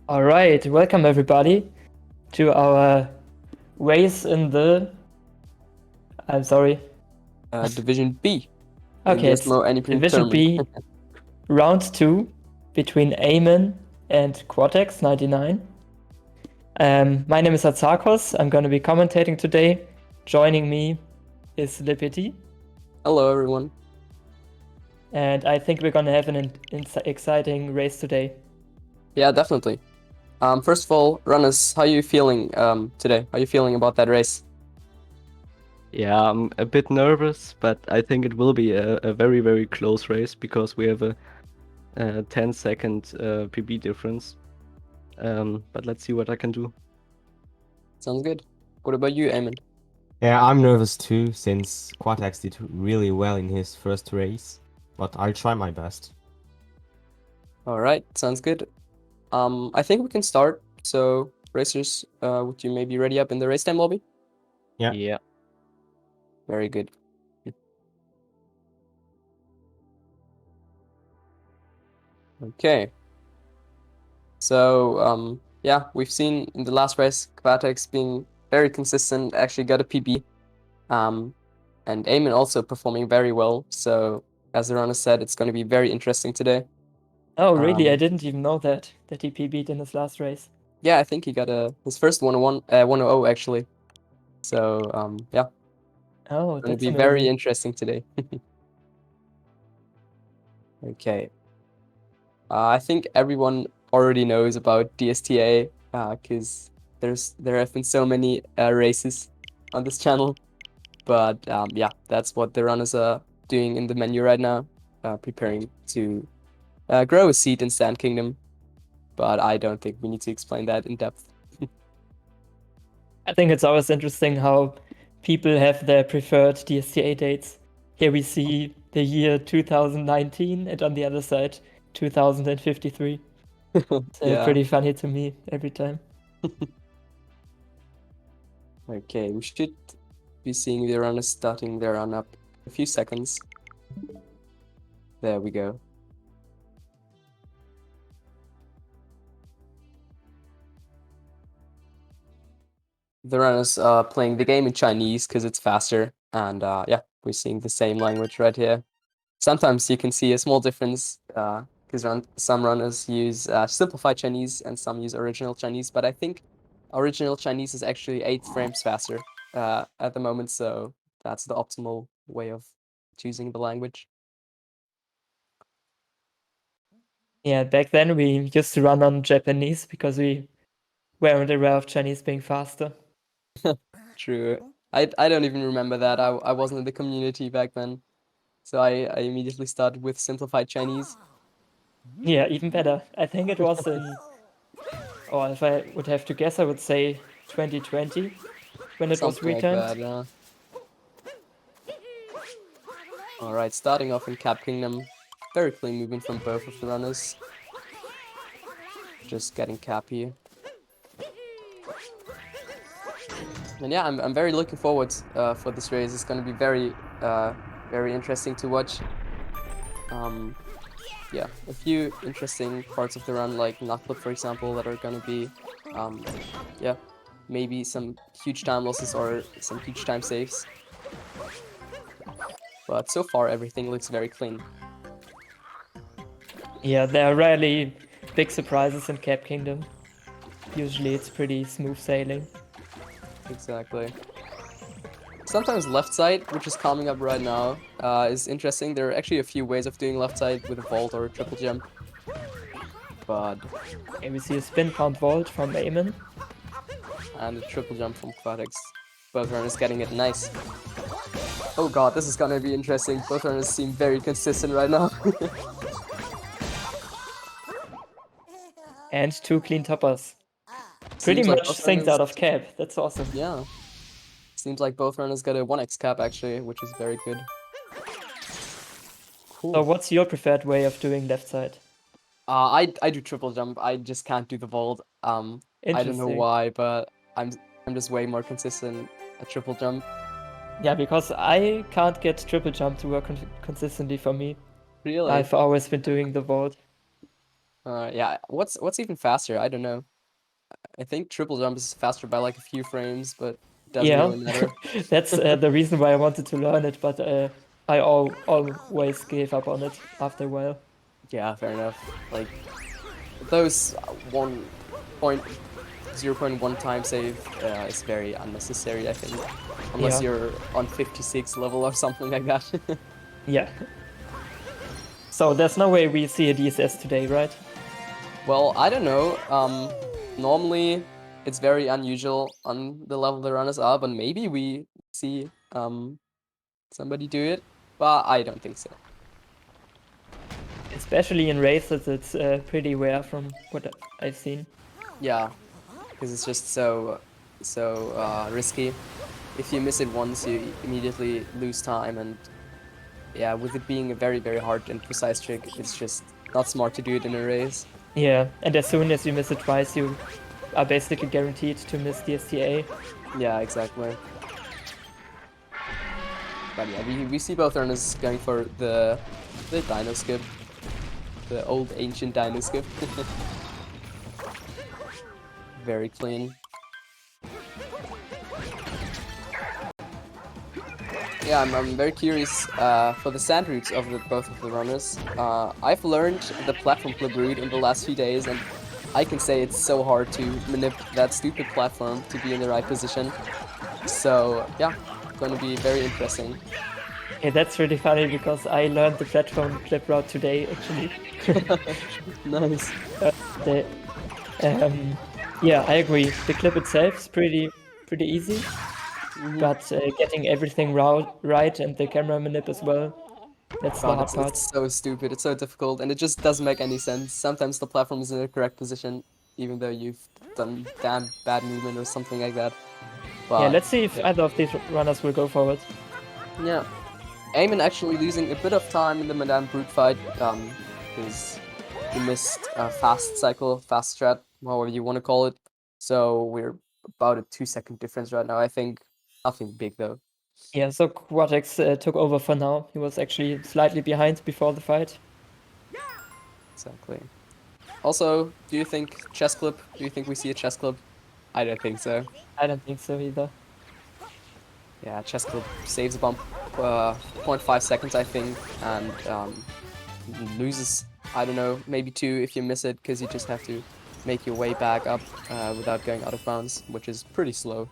All right, welcome everybody to our race in the. I'm sorry. Division B in Okay, the it's SMO any Division predetermined. B, round 2 between Aymen and Quatex 99. My name is Atsakos. I'm going to be commentating today. Joining me is Lipiti, Hello, everyone. and I think we're going to have an exciting race today. Yeah, definitely. First of all, runners, how are you feeling today? How are you feeling about that race? Yeah, I'm a bit nervous, but I think it will be a very, very close race because we have a 10-second PB difference. But let's see what I can do. Sounds good. What about you, Aymen? Yeah, I'm nervous too, since Quatex did really well in his first race, but I'll try my best. All right, sounds good. I think we can start. So, racers, would you maybe ready up in the race time lobby? Yeah. Yeah. Very good. Okay. So, yeah, we've seen in the last race, Quatex being very consistent, actually got a PB. And Aymen also performing very well. So, as the runner said, it's going to be very interesting today. Oh, really? I Um, didn't even know that he PB'd in his last race. Yeah, I think he got his first 100 actually. So, yeah, Oh, it's going to that's be very amazing. interesting today. Okay. I think everyone already knows about DSTA because there have been so many races on this channel. But yeah, that's what the runners are doing in the menu right now, preparing to grow a seed in Sand Kingdom. But I don't think we need to explain that in depth. I think it's always interesting how people have their preferred DSTA dates. Here we see the year 2019 and on the other side 2053. It's Yeah. pretty funny to me every time. Okay, we should be seeing the runners starting their run up in a few seconds. There we go. The runners are playing the game in Chinese because it's faster, and yeah, we're seeing the same language right here. Sometimes you can see a small difference because some runners use simplified Chinese and some use original Chinese, but I think original Chinese is actually 8 frames faster at the moment, so that's the optimal way of choosing the language. Yeah, back then we used to run on Japanese because we weren't aware of Chinese being faster. True. I don't even remember that. I wasn't in the community back then. So I immediately started with simplified Chinese. Yeah, even better. I think it was in, or if I would have to guess, I would say 2020 when it was Something like retimed. that, yeah. Alright, starting off in Cap Kingdom. Very clean movement from both of the runners. Just getting Cap here. And yeah, I'm very looking forward for this race. It's going to be very interesting to watch. Yeah, a few interesting parts of the run, like Knockflip, for example, that are going to be, yeah, maybe some huge time losses or some huge time saves. But so far, everything looks very clean. Yeah, there are rarely big surprises in Cap Kingdom. Usually it's pretty smooth sailing. Exactly. Sometimes left side, which is coming up right now, is interesting. There are actually a few ways of doing left side with a vault or a triple jump. But Okay, we see a spin count vault from Aymen. and a triple jump from Quatex. Both runners getting it nice. Oh god, this is gonna be interesting. Both runners seem very consistent right now. And 2 clean toppers. Pretty Seems like much both synced out runners, of Cap. That's awesome. yeah. Seems like both runners got a 1x cap actually, which is very good. So Cool. what's your preferred way of doing left side? I do triple jump. I just can't do the vault. I don't know Interesting. why, but I'm just way more consistent at triple jump. Yeah, because I can't get triple jump to work consistently for me. Really? I've always been doing the vault. Yeah, what's even faster? I don't know. I think triple jump is faster by like a few frames, but it doesn't Yeah, really matter. that's the reason why I wanted to learn it, but I always gave up on it after a while. Yeah, fair enough. Like those 0.1 time save is very unnecessary, I think, unless Yeah. you're on 56 level or something like that. Yeah. So there's no way we see a DSS today, right? Well, I don't know. Normally it's very unusual on the level the runners are, but maybe we see somebody do it, but I don't think so. Especially in races, it's pretty rare from what I've seen. Yeah, because it's just so risky. If you miss it once, you immediately lose time, and yeah, with it being a very, very hard and precise trick, it's just not smart to do it in a race. Yeah, and as soon as you miss it twice, you are basically guaranteed to miss the STA. Yeah, exactly. But yeah, we see both runners going for the dino skip, the old ancient dino skip. Very clean. Yeah, I'm very curious for the sand routes of both of the runners. I've learned the platform flip route in the last few days, and I can say it's so hard to manipulate that stupid platform to be in the right position. So yeah, going to be very interesting. Yeah, that's really funny because I learned the platform flip route today, actually. Nice. The, yeah, I agree. The clip itself is pretty easy, but getting everything right and the camera manip as well, that's the God, hard part. it's so stupid. It's so difficult, and it just doesn't make any sense. Sometimes the platform is in the correct position, even though you've done damn bad movement or something like that. But Yeah, let's see if yeah. either of these runners will go forward. Yeah. Aymen actually losing a bit of time in the Madame Brute fight, because he missed a fast cycle, fast strat, however you want to call it. So we're about a 2-second difference right now, I think. Nothing big though. Yeah, so Quatex took over for now. He was actually slightly behind before the fight. Exactly. Also, do you think chess clip? Do you think we see a chess clip? I don't think so. I don't think so either. Yeah, chess clip saves a bump 0.5 seconds, I think, and loses, I don't know, maybe 2 if you miss it, because you just have to make your way back up without going out of bounds, which is pretty slow.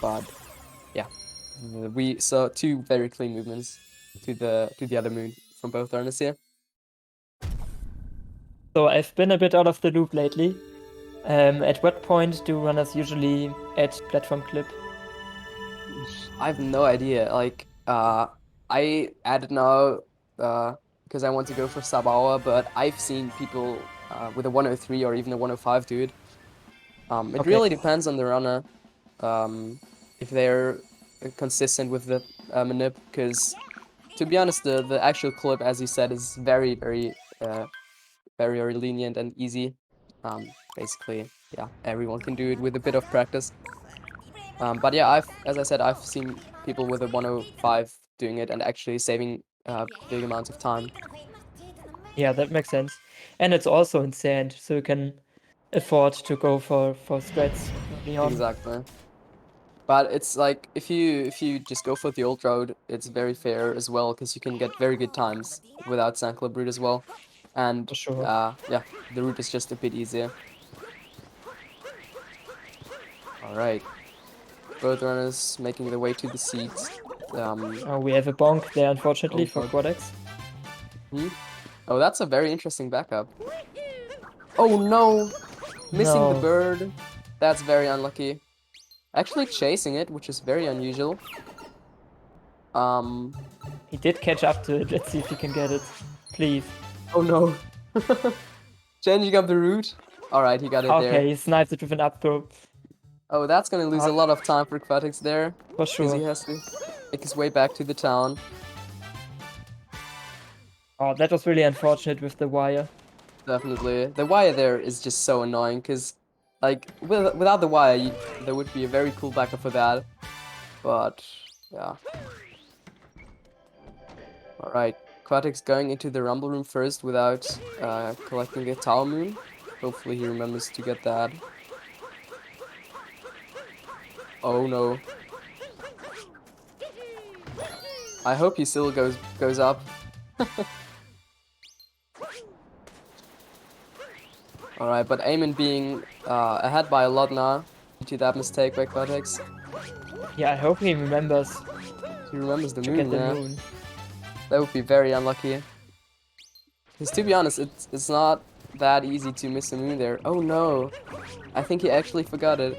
But yeah, we saw 2 very clean movements to the other moon from both runners here. So I've been a bit out of the loop lately. At what point do runners usually add platform clip? I have no idea. Like, I added now because I want to go for sub hour, but I've seen people with a 103 or even a 105 do it. It Okay. really depends on the runner, if they're consistent with the manip. Because to be honest, the actual clip, as you said, is very very lenient and easy. Basically, yeah, everyone can do it with a bit of practice. But yeah, as I said, I've seen people with a 105 doing it and actually saving big amounts of time. Yeah, that makes sense. And it's also in sand, so you can afford to go for strats early on. Exactly. But it's like if you just go for the old road, it's very fair as well because you can get very good times without Sand Club route as well. And For sure. yeah, the route is just a bit easier. All right, both runners making their way to the seats. Oh, we have a bonk there, unfortunately, Oh, for God. Quatex. Oh, that's a very interesting backup. Oh no, missing the No. bird. That's very unlucky. Actually chasing it, which is very unusual. He did catch up to it. Let's see if he can get it. Please. Oh no. Changing up the route. Alright, he got it there. Okay, he sniped it with an up throw. Oh, that's gonna lose a lot of time for Quatex there. For Because sure. he has to make his way back to the town. Oh, that was really unfortunate with the wire. Definitely. The wire there is just so annoying because, like, without the wire, there would be a very cool backup for that. But, yeah. Alright. Quatex going into the rumble room first without collecting a tower moon. Hopefully he remembers to get that. Oh no. I hope he still goes up. Alright, but Aymen being ahead by a lot now due to that mistake by Quatex. Yeah, I hope he remembers He remembers the to moon, get the yeah. moon. That would be very unlucky. Because to be honest, it's not that easy to miss a moon there. Oh no! I think he actually forgot it.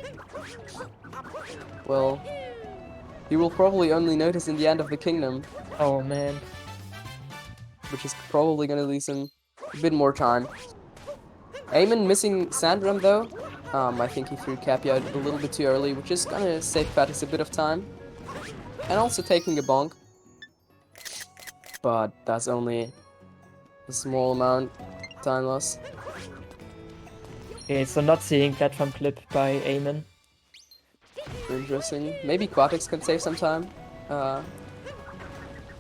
Well, he will probably only notice in the end of the kingdom, Oh man. which is probably gonna lose him a bit more time. Aymen missing Sandrum though. I think he threw Cappy out a little bit too early, which is gonna save Quatex a bit of time. And also taking a bonk. But that's only a small amount time loss. Okay, so not seeing platform clip by Aymen. Interesting. Maybe Quatex can save some time.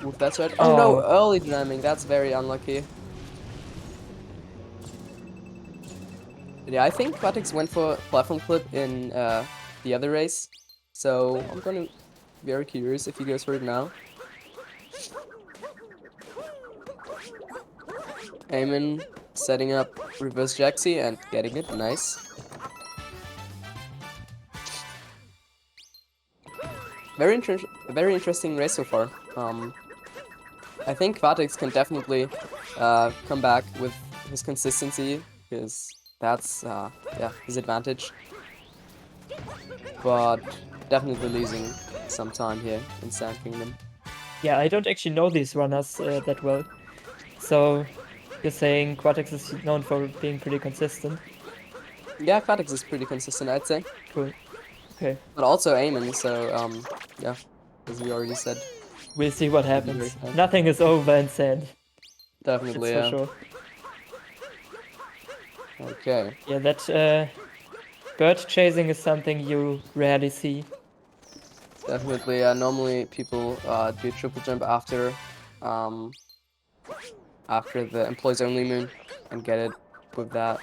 With that side. Oh no, Oh. early jamming. That's very unlucky. Yeah, I think Quatex went for platform clip in the other race. So I'm gonna be very curious if he goes for it now. Aymen setting up reverse Jaxi and getting it. Nice. Very interesting race so far. I think Quatex can definitely come back with his consistency, because that's yeah, his advantage. But definitely losing some time here in Sand Kingdom. Yeah, I don't actually know these runners that well. So you're saying Quatex is known for being pretty consistent? Yeah, Quatex is pretty consistent, I'd say. Cool. Okay. But also Aymen, so yeah, as we already said. We'll see what It'll be very happens. fun. Nothing is over in Sand. Definitely, That's yeah. for sure. Okay. Yeah, that bird chasing is something you rarely see. Definitely, normally people do a triple jump after the employees only moon and get it with that.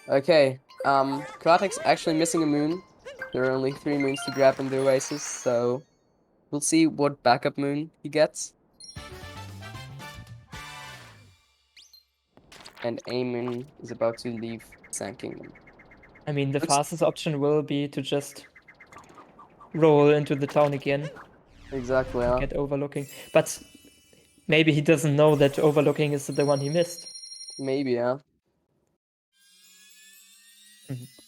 Okay, Quatex actually missing a moon. There are only 3 moons to grab in the Oasis, so we'll see what backup moon he gets. And Aymen is about to leave Sand Kingdom. I mean, the Looks- fastest option will be to just roll into the town again Exactly, and get overlooking. But maybe he doesn't know that overlooking is the one he missed. maybe, yeah.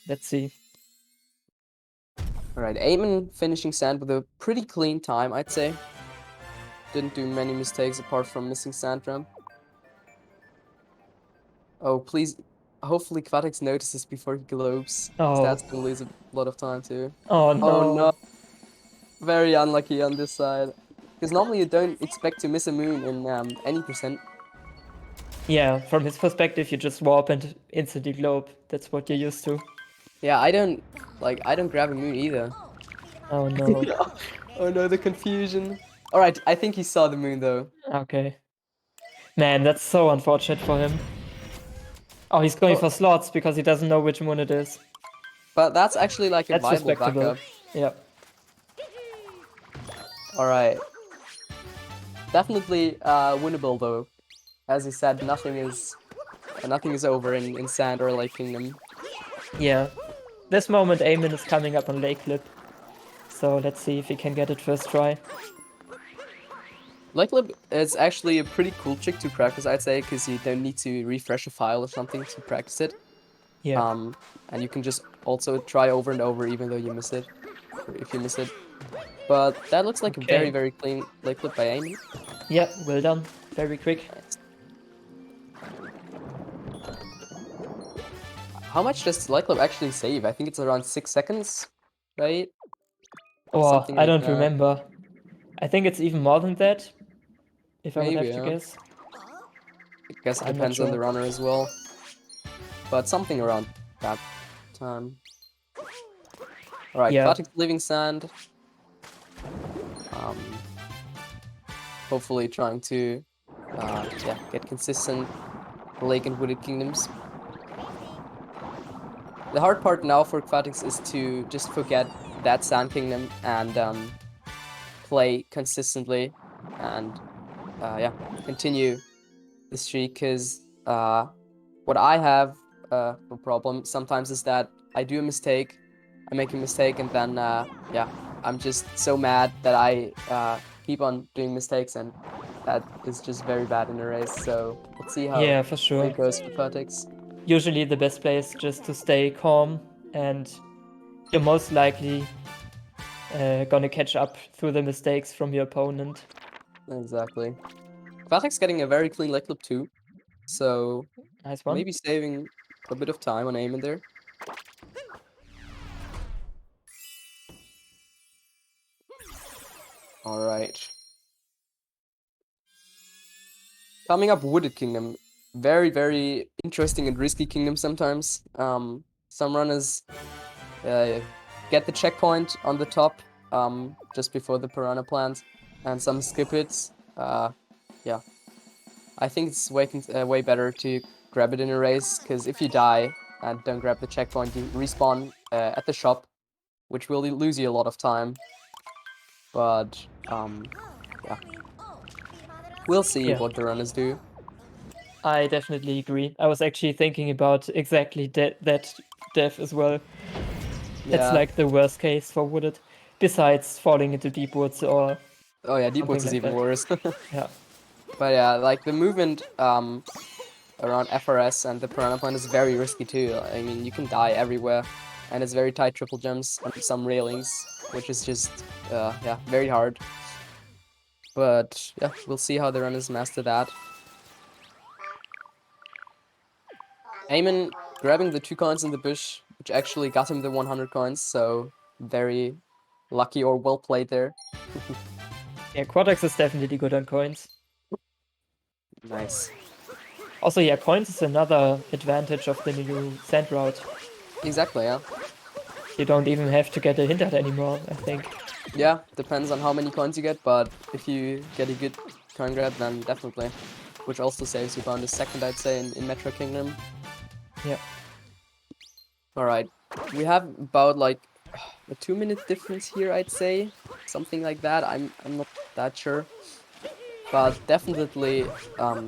Let's see. Alright, Aymen finishing Sand with a pretty clean time, I'd say. Didn't do many mistakes apart from missing Sand Ramp. Oh, please. Hopefully Quatex notices before he globes. Oh. That's gonna lose a lot of time too. Oh no. Oh no. Very unlucky on this side. Because normally you don't expect to miss a moon in any percent. Yeah, from his perspective, you just warp and instantly globe. That's what you're used to. Yeah, I don't grab a moon either. Oh no. Oh no, the confusion. Alright, I think he saw the moon though. Okay. Man, that's so unfortunate for him. Oh, he's going Oh. for slots because he doesn't know which moon it is. But that's actually like a That's viable respectable. backup. Yeah. Alright. Definitely winnable though. As he said, nothing is over in Sand or Lake Kingdom. Yeah. This moment, Aymen is coming up on Lake Lip. So let's see if he can get it first try. Lake Lip is actually a pretty cool trick to practice, I'd say, because you don't need to refresh a file or something to practice it. Yeah. And you can just also try over and over even though you miss it, or if you miss it. But that looks like a very, Okay. very clean Lake Lip by Aymen. Yeah, well done. Very quick. How much does Lake Lip actually save? I think it's around 6 seconds, right? Oh, Something I like don't that. remember. I think it's even more than that. If I would Maybe, have to yeah. guess. I guess it I'm not depends on the sure. runner as well. But something around that time. Alright, Yeah. Quatex leaving Sand. hopefully trying to yeah, get consistent Lake and Wooded Kingdoms. The hard part now for Quatex is to just forget that Sand Kingdom and play consistently and yeah, continue the streak, because what I have a problem sometimes is that I do a mistake, I make a mistake, and then yeah, I'm just so mad that I keep on doing mistakes, and that is just very bad in a race. So let's see how Yeah, for sure. it goes for Quatex. Usually the best play is just to stay calm, and you're most likely gonna catch up through the mistakes from your opponent. Exactly. Quatex getting a very clean leg loop too, so Nice one. maybe saving a bit of time on Aymen there. All right. Coming up, Wooded Kingdom. Very, very interesting and risky kingdom sometimes. Some runners get the checkpoint on the top just before the piranha plant, and some skip it. Yeah, I think it's way better to grab it in a race, because if you die and don't grab the checkpoint, you respawn at the shop, which will lose you a lot of time. But yeah, we'll see Yeah. what the runners do. I definitely agree. I was actually thinking about exactly that death as well. That's Yeah. like the worst case for Wooded, besides falling into deep woods or Oh yeah, Deep Woods is something like even that. worse. yeah. But yeah, like the movement around FRS and the piranha plant is very risky too. I mean, you can die everywhere, and it's very tight triple jumps and some railings, which is just yeah, very hard. But yeah, we'll see how the runners master that. Aymen grabbing the 2 coins in the bush, which actually got him the 100 coins, so very lucky or well played there. Yeah, Quatex is definitely good on coins. Nice. Also, yeah, coins is another advantage of the new sand route. Exactly, yeah. You don't even have to get a hint at anymore, I think. Yeah, depends on how many coins you get, but if you get a good coin grab, then definitely. Which also saves you bound a second, I'd say, in Metro Kingdom. Yeah. Alright, we have about like a 2-minute difference here, I'd say. Something like that, I'm not that sure. But definitely a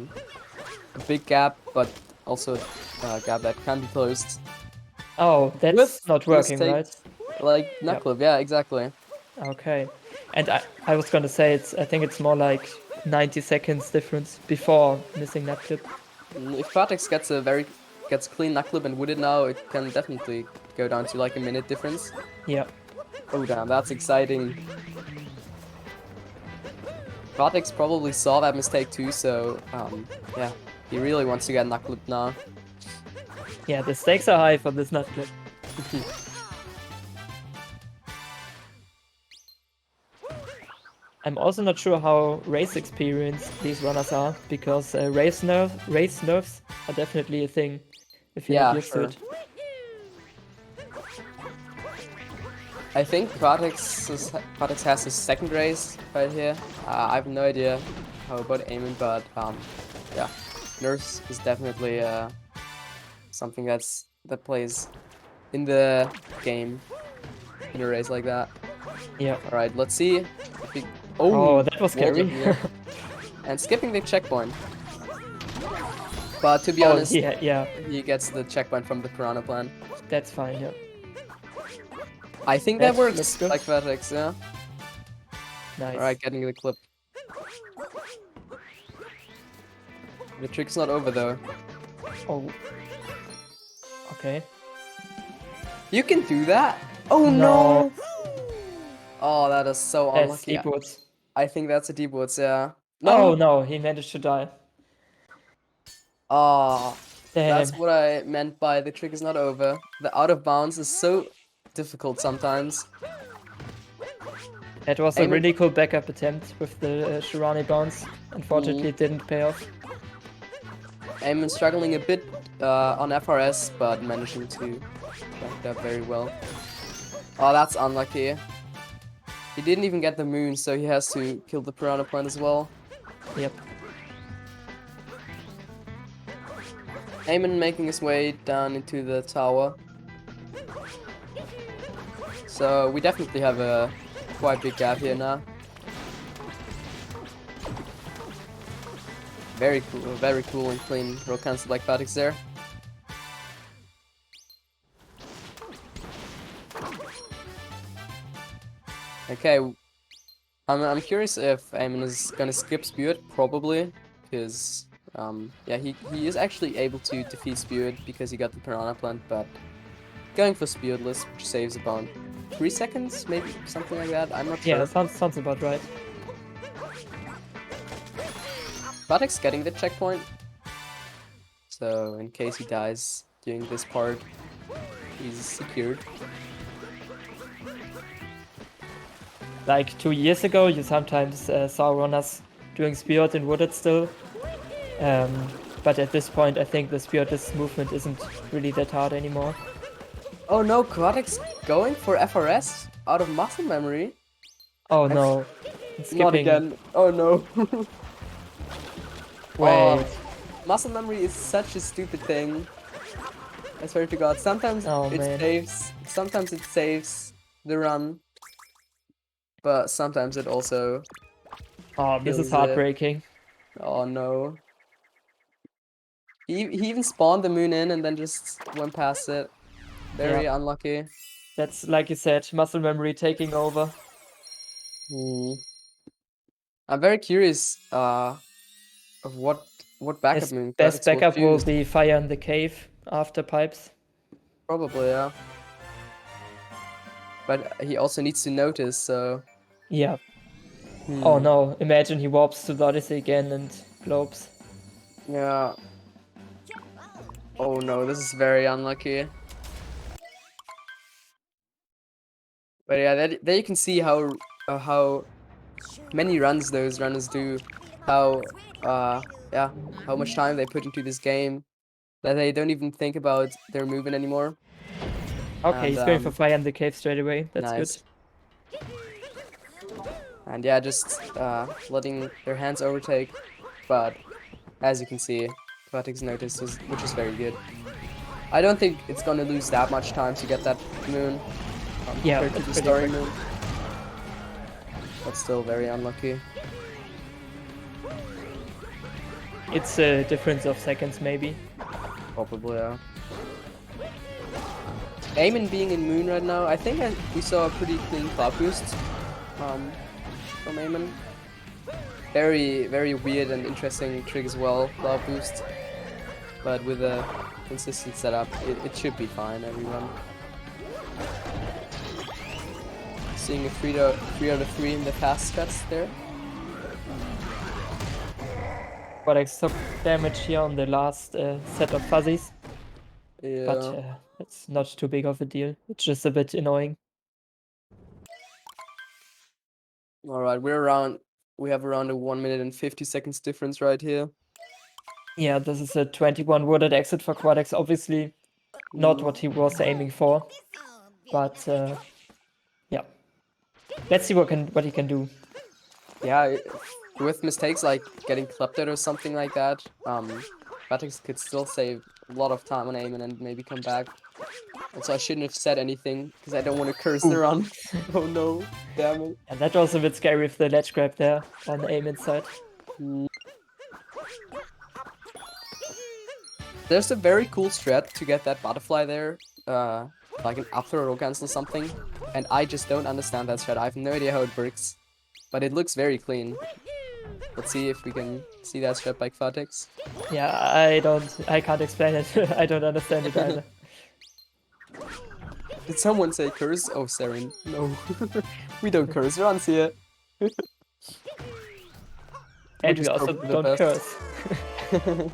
big gap, but also a gap that can be closed. Oh, that's With not working, right? mistakes like knuckle, yeah, exactly. Okay. And I was gonna say I think it's more like 90 seconds difference before missing that clip. If Quatex gets clean knuckle and Wooded now, it can definitely go down to like a minute difference. Yeah. Oh damn, that's exciting. Quatex probably saw that mistake too, so yeah, he really wants to get knuckle now. Yeah, the stakes are high for this nut clip. I'm also not sure how race experienced these runners are, because race nerfs are definitely a thing if you're not Yeah, used sure. to it. I think Quatex has his second race right here. I have no idea how about Aymen, but yeah, nerfs is definitely something that plays in the game in a race like that. Yeah. All right, let's see. If he... Oh, that was well scary. done, yeah. And skipping the checkpoint. But to be Oh, honest, yeah, he gets the checkpoint from the piranha plant. that's fine, yeah. I think that That works looks good. like Quatex, yeah. Nice. All right, getting the clip. The trick's not over though. Oh. Okay. You can do that? Oh no! Oh, that is so That's unlucky. deep woods. I think that's a Deep Woods, yeah. Oh no, he managed to die. Oh, that's Damn. what I meant by the trick is not over. The out of bounds is so difficult sometimes. That was a Aymen- really cool backup attempt with the Shirani bounce. Unfortunately, it didn't pay off. Aymen struggling a bit on FRS, but managing to back that very well. Oh, that's unlucky. He didn't even get the moon, so he has to kill the piranha plant as well. Yep. Aymen making his way down into the tower. So we definitely have a quite big gap here now. Very cool and clean roll cancel by Quatex there. Okay, I'm curious if Aymen is gonna skip Spewed, probably, because yeah, he is actually able to defeat Spewed because he got the Piranha Plant, but going for Spewedless, which saves about 3 seconds, maybe something like that. I'm not Yeah, sure. sounds about right. Quatex getting the checkpoint, so in case he dies during this part, he's secured. Like 2 years ago, you sometimes saw runners doing Spirit in Wooded still. But at this point, I think the Spiritless movement isn't really that hard anymore. Oh no, Quatex going for FRS out of muscle memory. Oh no. It's Not skipping. again. Oh no. Wait. Muscle memory is such a stupid thing. I swear to God. Sometimes Oh, it man. saves the run, but sometimes it also Oh, this kills is it. heartbreaking. Oh no. He even spawned the moon in and then just went past it. Very unlucky. That's, like you said, muscle memory taking over. I'm very curious of what backup His moon best Quatex backup will choose. be Fire in the Cave after Pipes. Probably, yeah. But he also needs to notice, so... Yeah. Oh no, imagine he warps to the Odyssey again and globes. Yeah. Oh no, this is very unlucky. But yeah, there you can see how many runs those runners do. How yeah, how much time they put into this game. That they don't even think about their movement anymore. Okay, And, he's going for Fire in the Cave straight away. That's nice. good. And yeah, just letting their hands overtake. But as you can see, Quatex notices, which is very good. I don't think it's gonna lose that much time to get that moon Yeah, compared to that's the pretty story quick. moon. But still very unlucky. It's a difference of seconds, maybe. Probably, yeah. Aymen being in moon right now, I think we saw a pretty clean cloud boost from Aymen. Very, very weird and interesting trick as well, cloud boost. But with a consistent setup, it should be fine, everyone. Seeing a 3 out of 3 in the fast cuts there. Quatex took damage here on the last set of fuzzies. Yeah. But it's not too big of a deal. It's just a bit annoying. Alright, we have around a 1 minute and 50 seconds difference right here. Yeah, this is a 21 worded exit for Quatex. Obviously, not what he was aiming for. But yeah. Let's see what he can do. Yeah, with mistakes like getting clipped or something like that, Quatex could still save a lot of time on Aymen and maybe come back. Also, I shouldn't have said anything because I don't want to curse the run. Oh no, damn it. And that was a bit scary with the ledge grab there on the aim inside. There's a very cool strat to get that butterfly there, like an up throw or cancel something, and I just don't understand that strat. I have no idea how it works, but it looks very clean. Let's see if we can see that strat by Quatex. Yeah, I can't explain it. I don't understand it either. Did someone say curse? Oh, Saren. No. We don't curse runs here. And we just also hope for the don't best. curse.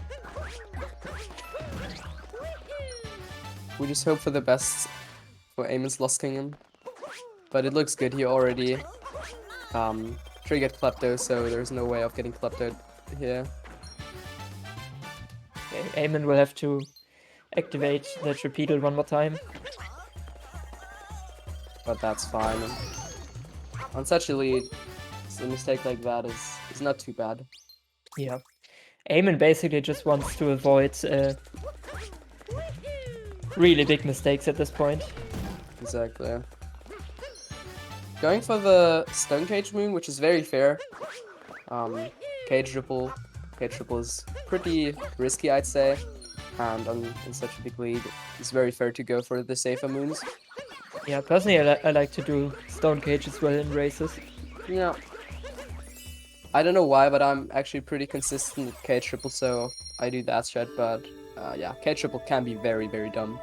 We just hope for the best for Aymen's Lost Kingdom. But it looks good. He already triggered Klepto, so there's no way of getting Klepto here. Okay, Aymen will have to activate the Trapedal one more time. But that's fine. On such a lead, a mistake like that is not too bad. Yeah. Aymen basically just wants to avoid really big mistakes at this point. Exactly. Going for the stone cage moon, which is very fair. Cage triple is pretty risky, I'd say. And in such a big league, it's very fair to go for the safer moons. Yeah, personally, I like to do stone cage as well in races. Yeah. I don't know why, but I'm actually pretty consistent with cage triple, so I do that strat. But yeah, cage triple can be very, very dumb.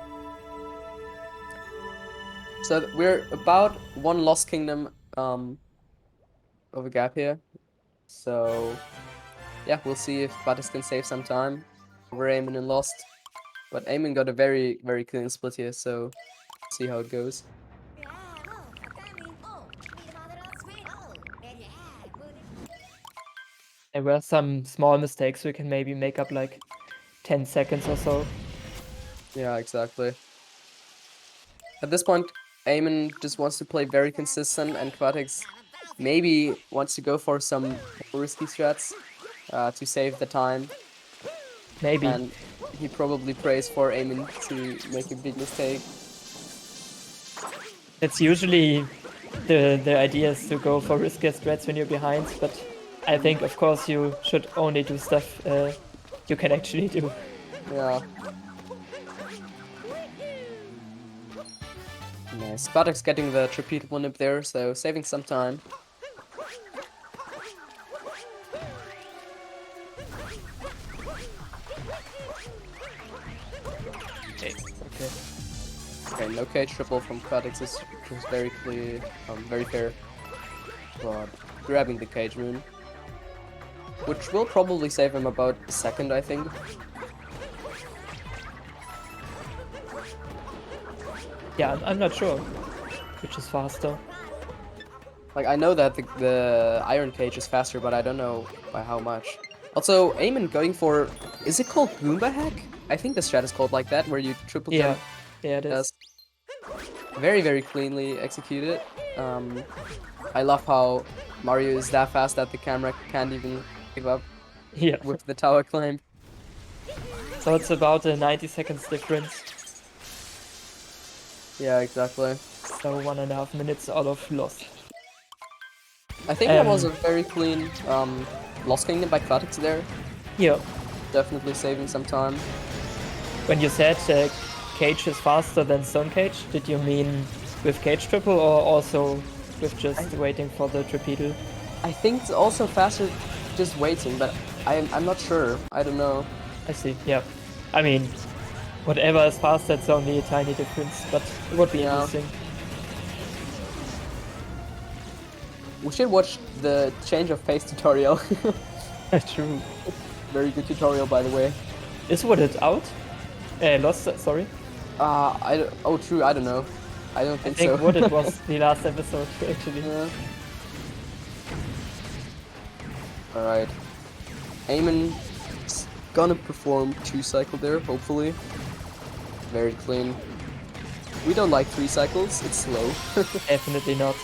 So we're about one lost kingdom of a gap here. So yeah, we'll see if Quatex can save some time over Aymen and Lost. But Aymen got a very, very clean split here, so see how it goes. There were some small mistakes we can maybe make up like 10 seconds or so. Yeah, exactly. At this point, Aymen just wants to play very consistent, and Quatex maybe wants to go for some risky strats to save the time. Maybe. And he probably prays for Aymen to make a big mistake. It's usually the idea is to go for riskier strats when you're behind, but I think, of course, you should only do stuff you can actually do. Yeah. Nice. Quatex getting the repeat one up there, so saving some time. Okay. Okay, no cage triple from Quatex is just very clear, very fair. But grabbing the cage moon, which will probably save him about a second, I think. Yeah, I'm not sure which is faster. Like, I know that the iron cage is faster, but I don't know by how much. Also, Aymen going for, is it called Goomba hack? I think the strat is called like that, where you triple jump. Yeah, it is. Yes. Very, very cleanly executed. I love how Mario is that fast that the camera can't even give up Yeah. with the tower climb. So it's about a 90 seconds difference. Yeah, exactly. So 1.5 minutes out of Lost. I think that was a very clean Lost Kingdom by Quatex there. Yeah. Definitely saving some time. When you said cage is faster than stone cage, did you mean with cage triple or also with just waiting for the tripedal? I think it's also faster just waiting, but I'm not sure. I don't know. I see, yeah. I mean, whatever is faster, it's only a tiny difference, but it would be interesting. We should watch the change of pace tutorial. True. Very good tutorial, by the way. Is what it out? Lost, sorry. Oh, true. I don't know. I don't think so. I think what it was the last episode, actually. Yeah. All right. Aymen is gonna perform 2 cycle there, hopefully. Very clean. We don't like 3 cycles. It's slow. Definitely not.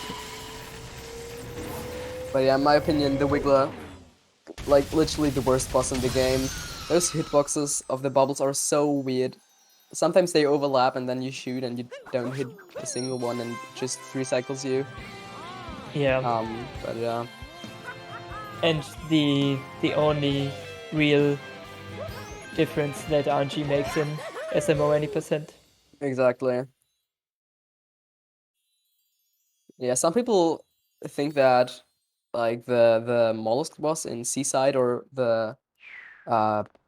But yeah, in my opinion, the Wiggler, like literally the worst boss in the game. Those hitboxes of the bubbles are so weird. Sometimes they overlap and then you shoot and you don't hit a single one and it just 3 cycles you. Yeah. But yeah. And the only real difference that RNG makes in SMO any percent. Exactly. Yeah, some people think that like the mollusk boss in Seaside or the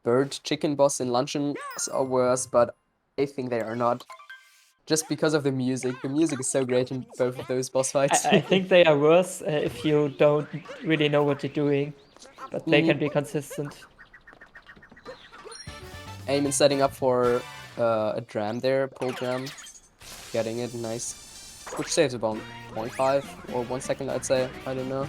bird chicken boss in Luncheon are worse, but I think they are not. Just because of the music. The music is so great in both of those boss fights. I think they are worse if you don't really know what you're doing, but they can be consistent. Aymen setting up for a dram there, pull dram. Getting it, nice. Which saves about 0.5 or 1 second, I'd say. I don't know.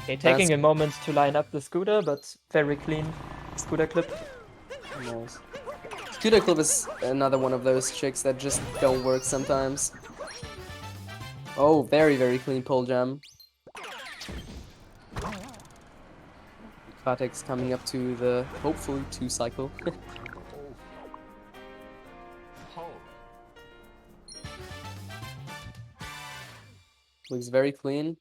Okay, taking a moment to line up the scooter, but very clean scooter clip. Nice. Scooter clip is another one of those tricks that just don't work sometimes. Oh, very, very clean pole jam. Quatex coming up to the hopefully 2 cycle. Looks very clean.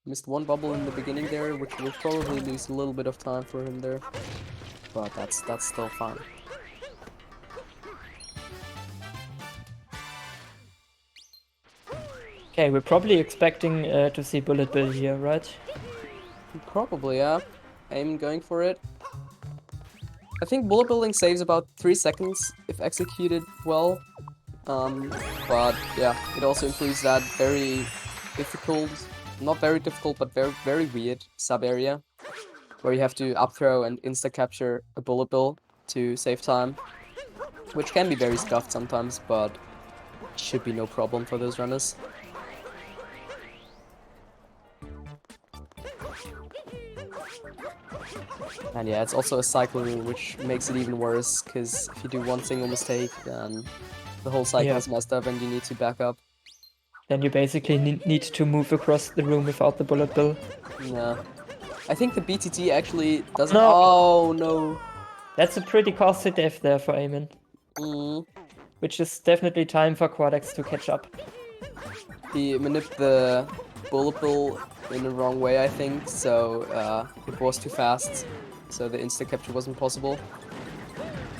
Missed one bubble in the beginning there, which will probably lose a little bit of time for him there. But that's still fine. Okay, we're probably expecting to see Bullet Bill here, right? Probably, yeah. Aymen going for it. I think bullet building saves about 3 seconds if executed well. But yeah, it also includes that very difficult, not very difficult, but very weird sub area where you have to up throw and insta capture a bullet bill to save time, which can be very scuffed sometimes, but should be no problem for those runners. And yeah, it's also a cycle rule, which makes it even worse, because if you do one single mistake, then the whole cycle Yeah. is messed up and you need to back up. Then you basically need to move across the room without the Bullet Bill. Yeah. I think the BTT actually doesn't... No. Oh, no. That's a pretty costly death there for Aymen. Which is definitely time for Quatex to catch up. He manipulated the bullet bill in the wrong way, I think, so it was too fast, so the insta capture wasn't possible.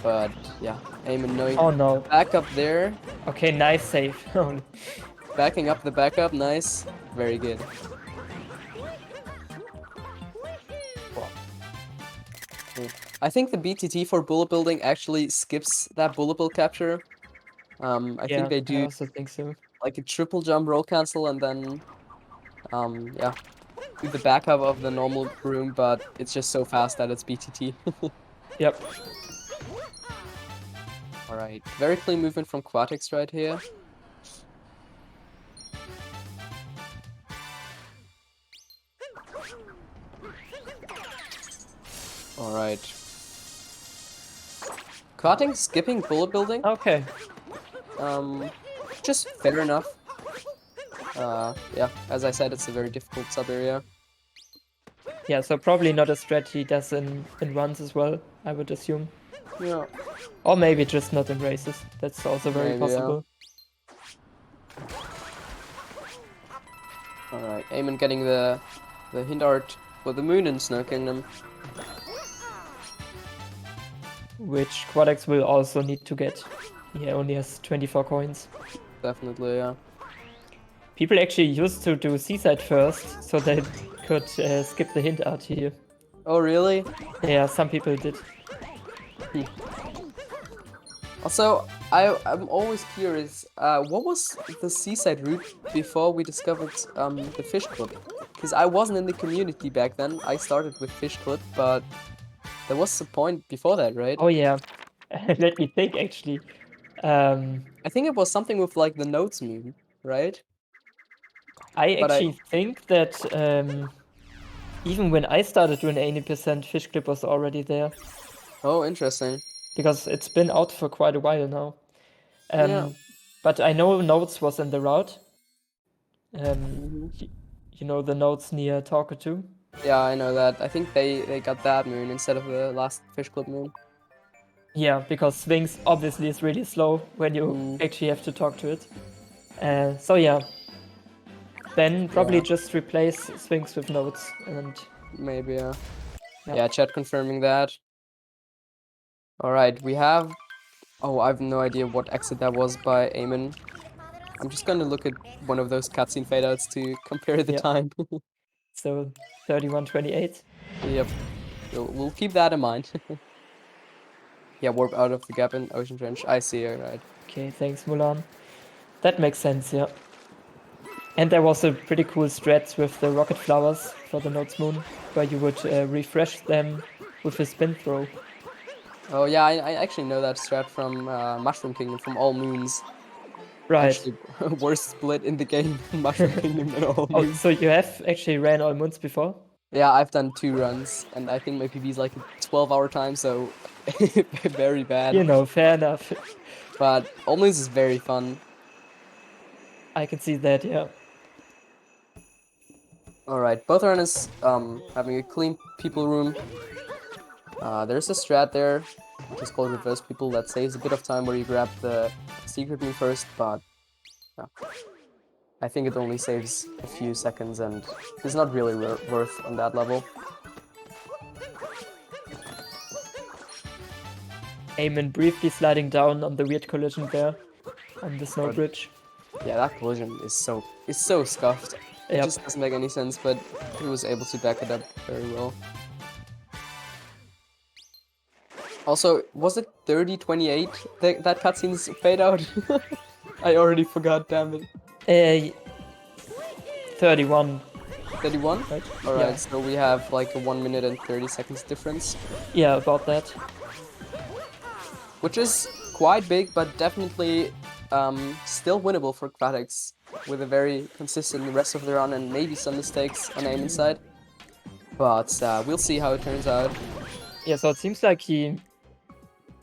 But yeah, Aymen knowing Oh no. backup there, Okay, nice save. backing up the backup, nice, very good. I think the BTT for bullet building actually skips that bullet bill capture. I think they I do also think so. like a triple jump roll cancel and then yeah, do the backup of the normal room, but it's just so fast that it's BTT. Yep. Alright, very clean movement from Quatex right here. Alright. Quatex skipping bullet building. Okay. Just fair enough. Yeah, as I said, it's a very difficult sub area. Yeah, so probably not a strat he does in runs as well, I would assume. Yeah. Or maybe just not in races. That's also very Maybe, yeah. possible. Alright, Aymen getting the hint art for the moon in Snow Kingdom. Which Quatex will also need to get. He only has 24 coins. Definitely, yeah. People actually used to do Seaside first, so they could skip the hint art here. Oh, really? Yeah, some people did. Also, I'm always curious, what was the seaside route before we discovered the fish clip? Because I wasn't in the community back then. I started with fish clip, but there was a point before that, right? Oh yeah. Let me think actually. I think it was something with like the notes moon, right? I But actually think that even when I started doing 80%, fish clip was already there. Oh, interesting. Because it's been out for quite a while now. Yeah. But I know notes was in the route. You know the notes near Talker 2? Yeah, I know that. I think they got that moon instead of the last fish clip moon. Yeah, because Sphinx obviously is really slow when you actually have to talk to it. So yeah. Then probably just replace Sphinx with notes and... Maybe, yeah. Yeah. Yeah, chat confirming that. Alright, we have... Oh, I have no idea what exit that was by Aymen. I'm just gonna look at one of those cutscene fadeouts to compare the Yeah. time. So 31:28. Yep. We'll keep that in mind. Yeah, warp out of the gap in Ocean Trench. I see, alright. Okay, thanks Mulan. That makes sense, yeah. And there was a pretty cool strat with the rocket flowers for the Notes Moon, where you would refresh them with a spin throw. Oh yeah, I actually know that strat from Mushroom Kingdom, from All Moons. Right. Actually, worst split in the game, Mushroom Kingdom and All Oh, Moons. so you have actually ran All Moons before? Yeah, I've done 2 runs, and I think my PB is like a 12-hour time, so very bad. You know, fair enough. But All Moons is very fun. I can see that, yeah. Alright, both runners having a clean people room. There's a strat there, which is called reverse people, that saves a bit of time where you grab the secret moon first, but yeah, I think it only saves a few seconds and is not really worth on that level. Aymen briefly sliding down on the weird collision there on the snow But- bridge. Yeah, that collision is so scuffed. It Yep. just doesn't make any sense, but he was able to back it up very well. Also, was it 30-28 that cutscene's fade out? I already forgot, damn it. 31, 31? right? Alright, Yeah. so we have like a 1 minute and 30 seconds difference, Yeah, about that. which is quite big, but definitely still winnable for Quatex with a very consistent rest of the run and maybe some mistakes on aim inside. But we'll see how it turns out. Yeah, so it seems like he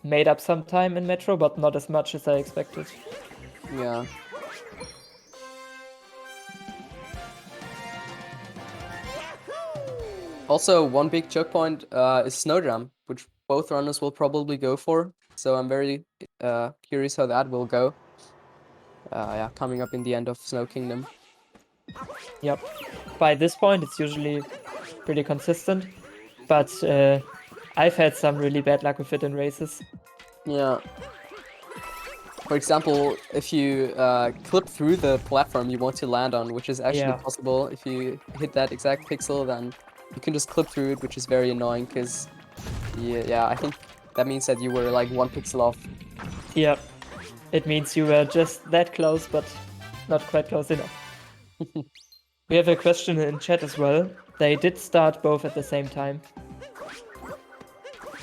made up some time in Metro, but not as much as I expected. Yeah. Also, one big choke point is Snowdrum, which both runners will probably go for. So I'm very curious how that will go. Yeah, coming up in the end of Snow Kingdom. Yep. By this point, it's usually pretty consistent, but I've had some really bad luck with it in races. Yeah. For example, if you clip through the platform you want to land on, which is actually Yeah. possible, if you hit that exact pixel, then you can just clip through it, which is very annoying because, yeah, I think that means that you were like 1 pixel off. Yep. It means you were just that close, but not quite close enough. We have a question in chat as well. They did start both at the same time.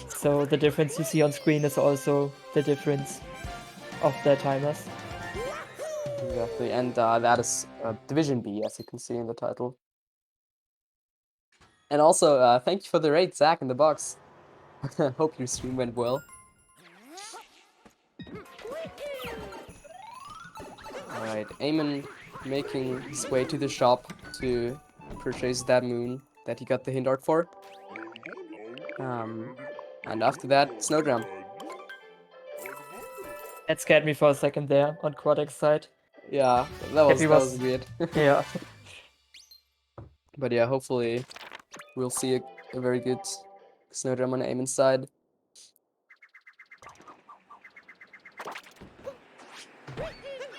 So the difference you see on screen is also the difference of their timers. Exactly, and that is Division B, as you can see in the title. And also, thank you for the raid, Zach, in the box. Hope your stream went well. Alright, Aymen making his way to the shop to purchase that moon that he got the hint art for. And after that, Snowdrum. That scared me for a second there on Quatex side. Yeah, that was was- weird. Yeah. But yeah, hopefully we'll see a very good Snowdrum on Aymen's side.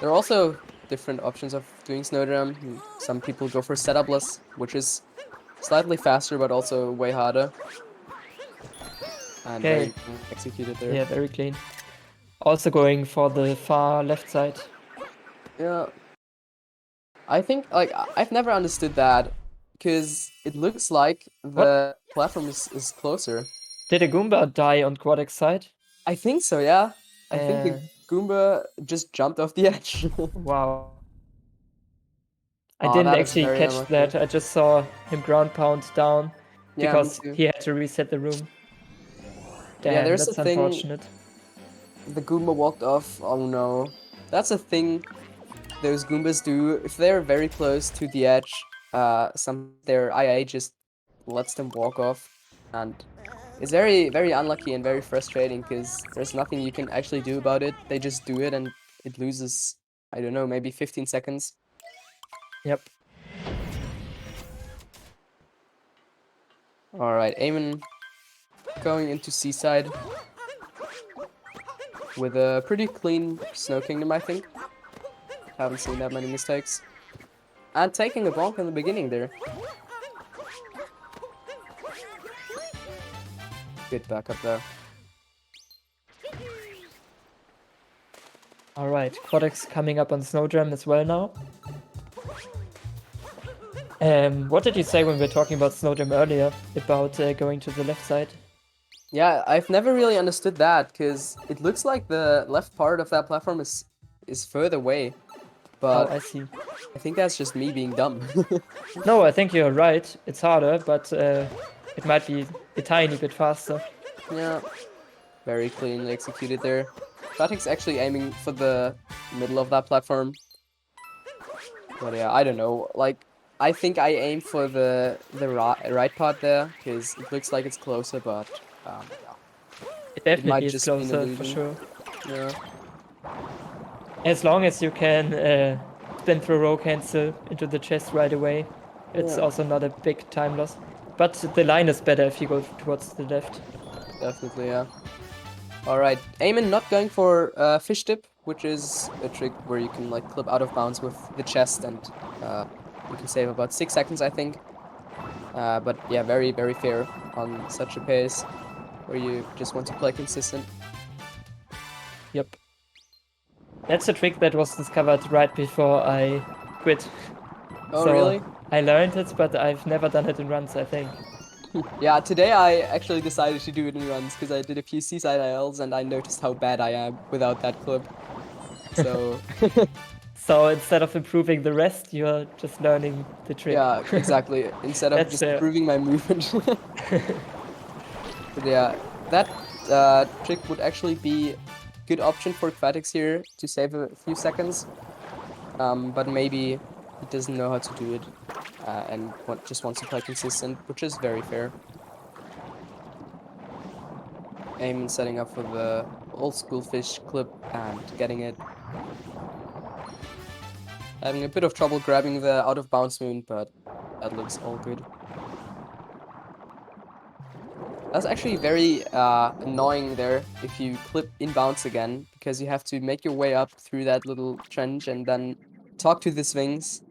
There are also different options of doing Snowdrum. Some people go for setupless, which is slightly faster but also way harder. And very executed there. Yeah, very clean. Also going for the far left side. Yeah. I think, like, I've never understood that, because it looks like the platform is closer. Did a Goomba die on Quatex side? I think so, yeah. I think the Goomba just jumped off the edge. Wow. I Aw, didn't that is actually very catch unlucky. that. I just saw him ground pound down Yeah, me because too. he had to reset the room. Damn, Yeah, there's that's a thing- unfortunate. The Goomba walked off. Oh no. That's a thing those Goombas do. If they're very close to the edge, their IA just lets them walk off. And it's very, very unlucky and very frustrating because there's nothing you can actually do about it. They just do it and it loses, I don't know, maybe 15 seconds. Yep. Alright, Aymen going into Seaside with a pretty clean Snow Kingdom, I think. Haven't seen that many mistakes. And taking a bonk in the beginning there. Good backup there. Alright, Quatex coming up on Snowdrum as well now. What did you say when we were talking about Snowdrum earlier? About going to the left side? Yeah, I've never really understood that, because it looks like the left part of that platform is further away. But Oh, I see. I think that's just me being dumb. No, I think you're right. It's harder, but it might be a tiny bit faster. Yeah. Very cleanly executed there. Quatex actually aiming for the middle of that platform. But yeah, I don't know. Like, I think I aim for the right part there, because it looks like it's closer, but Yeah. It might definitely is just be an closer for illusion. sure. Yeah. As long as you can spin through row cancel into the chest right away, it's Yeah. also not a big time loss. But the line is better if you go towards the left. Definitely, yeah. Alright, Aymen not going for fish dip, which is a trick where you can like clip out of bounds with the chest and you can save about 6 seconds, I think. But yeah, very, very fair on such a pace where you just want to play consistent. Yep. That's a trick that was discovered right before I quit. Oh, So really? I learned it, but I've never done it in runs, I think. Yeah, today I actually decided to do it in runs because I did a few seaside ILs and I noticed how bad I am without that clip. So So instead of improving the rest, you're just learning the trick. yeah, exactly. Instead of That's just fair. improving my movement. But yeah, that trick would actually be good option for Quatex here to save a few seconds. But maybe he doesn't know how to do it and just wants to play consistent, which is very fair. Aymen setting up for the old school fish clip and getting it. Having a bit of trouble grabbing the out of bounds moon, but that looks all good. That's actually very annoying there if you clip inbounds again, because you have to make your way up through that little trench and then talk to the swings.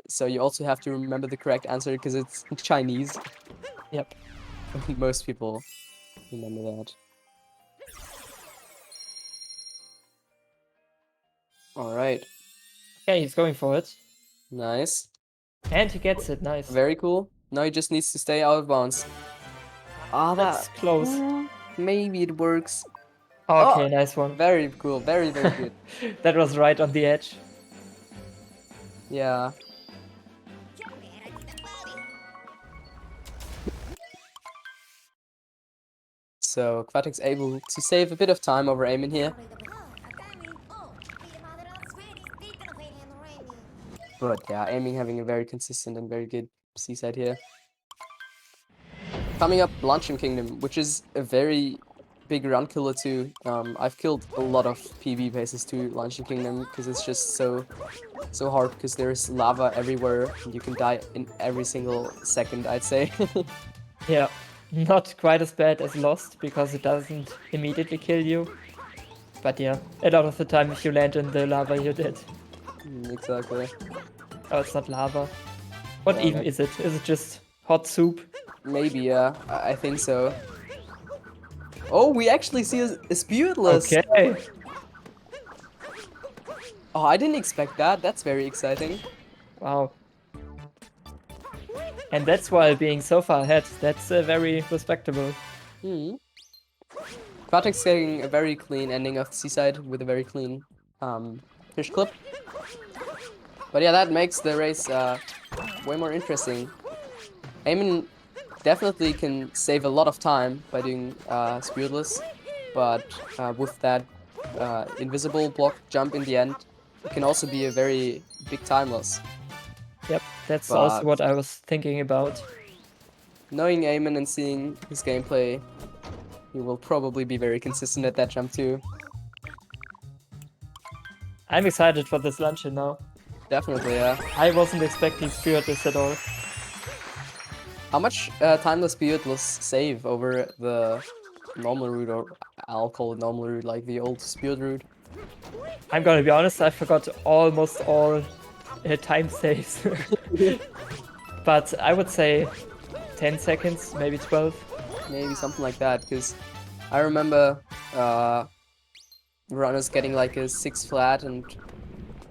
So you also have to remember the correct answer because it's in Chinese. Yep. Most people remember that. All right, Yeah, he's going for it. nice, And he gets it, nice. very cool. Now he just needs to stay out of bounds. Ah, That's close. maybe it works. Okay, nice one. Very cool, very, very good. That was right on the edge. Yeah. So Quatex able to save a bit of time over Aymen here. But yeah, Aymen having a very consistent and very good seaside here. Coming up, Luncheon Kingdom, which is a very big run killer too. I've killed a lot of PB bases to Luncheon Kingdom because it's just so hard because there's lava everywhere and you can die in every single second, I'd say. Yeah, not quite as bad as Lost because it doesn't immediately kill you. But yeah, a lot of the time if you land in the lava, you're dead. Exactly. Oh, it's not lava. What Yeah, even is it? Is it just hot soup? Maybe, yeah. I think so. Oh, we actually see a Spiritless! Okay. Oh, I didn't expect that. That's very exciting. Wow. And that's while being so far ahead. That's very respectable. Hmm. Quatex getting a very clean ending of the seaside with a very clean fish clip. But yeah, that makes the race way more interesting. Aymen definitely can save a lot of time by doing Spiritless, but with that invisible block jump in the end, it can also be a very big time loss. Yep, that's But also what I was thinking about. knowing Aymen and seeing his gameplay, he will probably be very consistent at that jump too. I'm excited for this luncheon now. Definitely, yeah. I wasn't expecting Spiritless at all. How much timeless Spiritless save over the normal route, or I'll call it normal route, like the old Spirit route? I'm gonna be honest, I forgot almost all time saves. But I would say 10 seconds, maybe 12. Maybe something like that, because I remember runners getting like a 6 flat and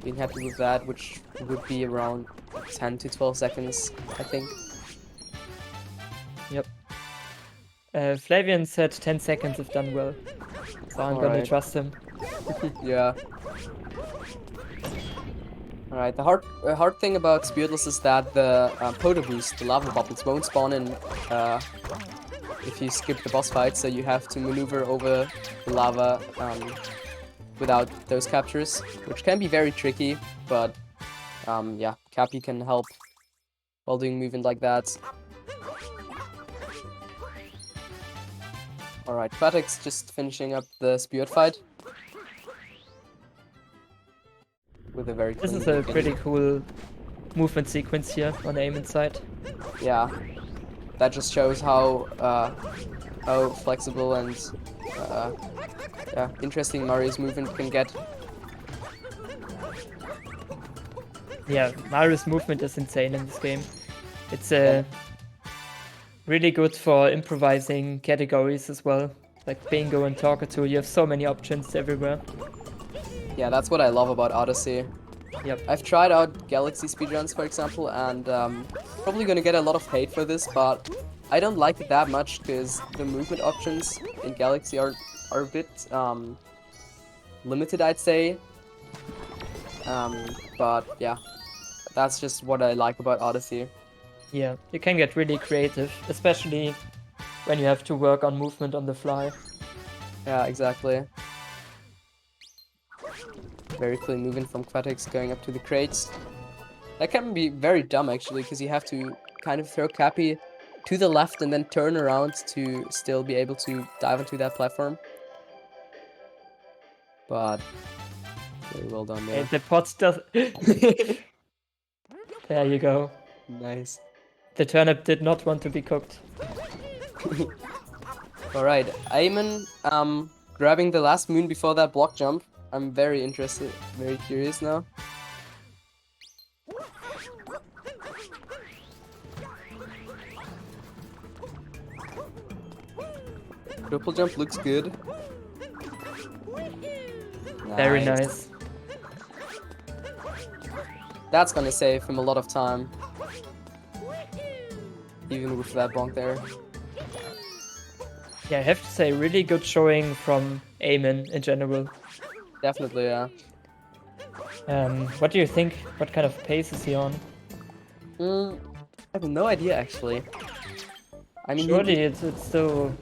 being happy with that, which would be around 10 to 12 seconds, I think. Yep. Flavian said 10 seconds if done well. So I'm gonna Alright. trust him. Yeah. Alright, the hard thing about Spiritless is that the Poda boost, the lava bubbles, won't spawn in if you skip the boss fight, so you have to maneuver over the lava without those captures, which can be very tricky, but yeah, Cappy can help while doing movement like that. Alright, Quatex just finishing up the spear fight. With a very This clean is a beginning. pretty cool movement sequence here on Aymen's side. Yeah. That just shows how flexible and yeah, interesting Mario's movement can get. Yeah, Mario's movement is insane in this game. It's really good for improvising categories as well. Like Bingo and Talkatoo, you have so many options everywhere. Yeah, that's what I love about Odyssey. Yep. I've tried out Galaxy speedruns, for example, and probably gonna get a lot of hate for this, but I don't like it that much because the movement options in Galaxy are a bit limited, I'd say. But yeah, that's just what I like about Odyssey. Yeah, you can get really creative, especially when you have to work on movement on the fly. Yeah, exactly. Very clean movement from Quatex going up to the crates. That can be very dumb actually, because you have to kind of throw Cappy to the left and then turn around to still be able to dive onto that platform. But very well done there. And the pot does. There you go. Nice. The turnip did not want to be cooked. Alright, Aymen grabbing the last moon before that block jump. I'm very interested, very curious now. Triple jump looks good. Very nice. That's gonna save him a lot of time. Even with that bonk there. Yeah, I have to say, really good showing from Aymen in general. Definitely, yeah. What do you think? What kind of pace is he on? I have no idea actually. I mean, Surely it's still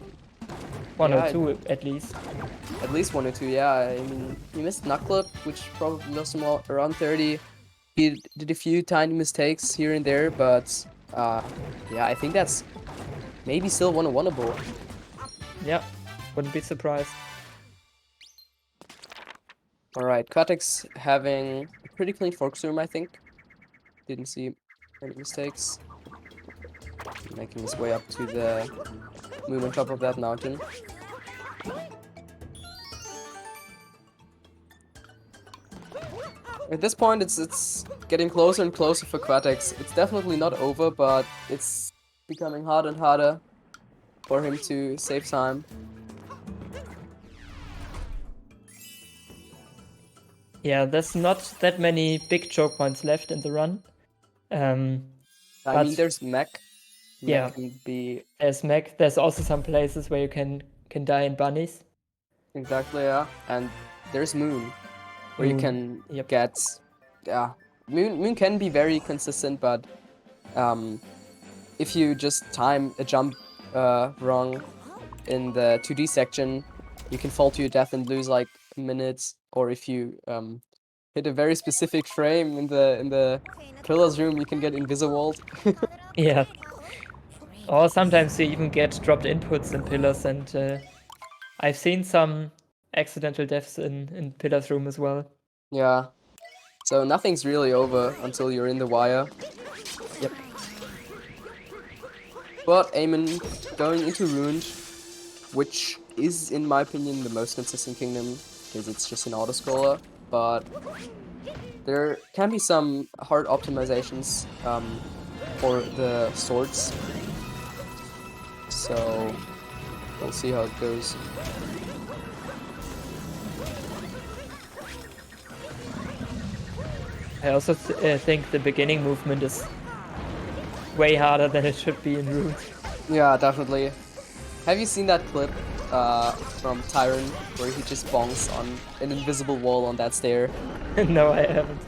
102 Yeah, at least. at least 1 or 2, yeah. I mean, he missed Knuckle, which probably lost him around 30. He did a few tiny mistakes here and there, but yeah, I think that's maybe still one-able. Yeah, wouldn't be surprised. Alright, Quatex having a pretty clean fork room, I think. Didn't see any mistakes. Making his way up to the moon on top of that mountain. At this point, it's getting closer and closer for Quatex. It's definitely not over, but it's becoming harder and harder for him to save time. Yeah, there's not that many big choke points left in the run. I mean, But- there's Mech. Yeah. Mech can be There's Mech. There's also some places where you can die in bunnies. exactly, yeah. And there's Moon, where you Moon, can yep. get, yeah. Moon can be very consistent, but if you just time a jump wrong in the 2D section, you can fall to your death and lose like a minute. Or if you hit a very specific frame in the pillars room, you can get invisible. Yeah. Or sometimes you even get dropped inputs in pillars, and I've seen some accidental deaths in pillars room as well. Yeah. So nothing's really over until you're in the wire. Yep. But Aymen going into Ruined, which is, in my opinion, the most consistent kingdom, because it's just an auto-scroller, but there can be some hard optimizations for the swords. So we'll see how it goes. I also think the beginning movement is way harder than it should be in Rune. Yeah, definitely. Have you seen that clip from Tyron where he just bonks on an invisible wall on that stair? No, I haven't.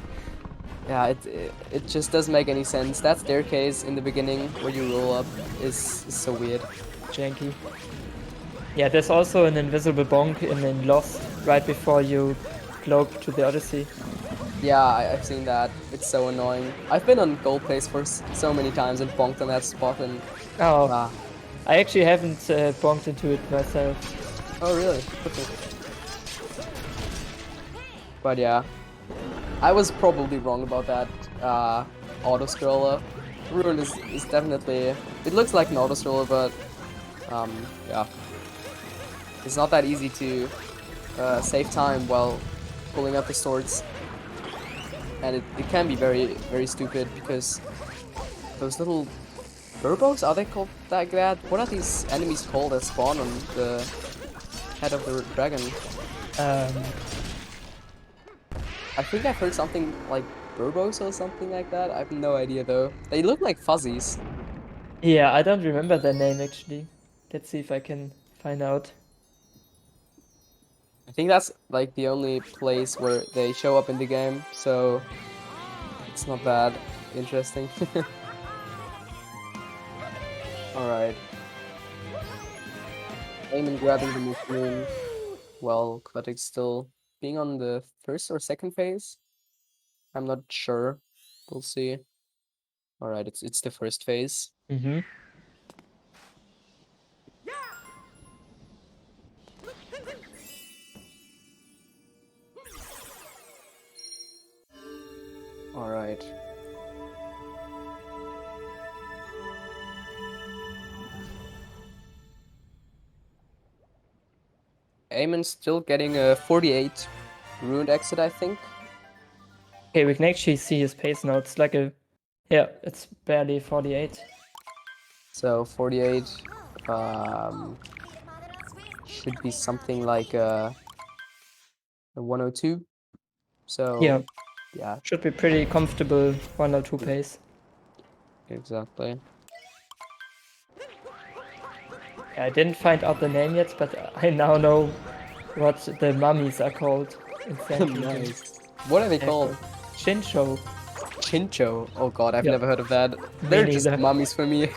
Yeah, it just doesn't make any sense. That staircase in the beginning where you roll up is so weird. Janky. Yeah, there's also an invisible bonk in Lost right before you cloak to the Odyssey. Yeah, I've seen that. It's so annoying. I've been on gold place for so many times and bonked on that spot and Oh, ah, I actually haven't bonked into it myself. Oh, really? Okay. But yeah, I was probably wrong about that auto scroller. Ruin is definitely. It looks like an auto scroller, but yeah, it's not that easy to save time while pulling up the swords, and it can be very stupid because those little burbos, are they called like that? What are these enemies called that spawn on the head of the dragon? I think I've heard something like burbos or something like that. I have no idea though. They look like fuzzies. Yeah, I don't remember their name actually. Let's see if I can find out. I think that's like the only place where they show up in the game, so it's not that interesting. Alright. Aymen grabbing the mushroom, while Quatex still being on the first or second phase. I'm not sure. We'll see. Alright, it's the first phase. Mm-hmm. Alright. Aymen's still getting a 48 ruined exit, I think. Okay, we can actually see his pace now. It's like a, yeah, it's barely 48. So 48 should be something like a 102. So Yeah, yeah, should be pretty comfortable 102 pace. exactly. I didn't find out the name yet, but I now know what the mummies are called in Sand Kingdom. Nice. What are they They're called? Shincho. Chincho. Oh god, I've Yep. never heard of that. Me They're just neither. mummies for me.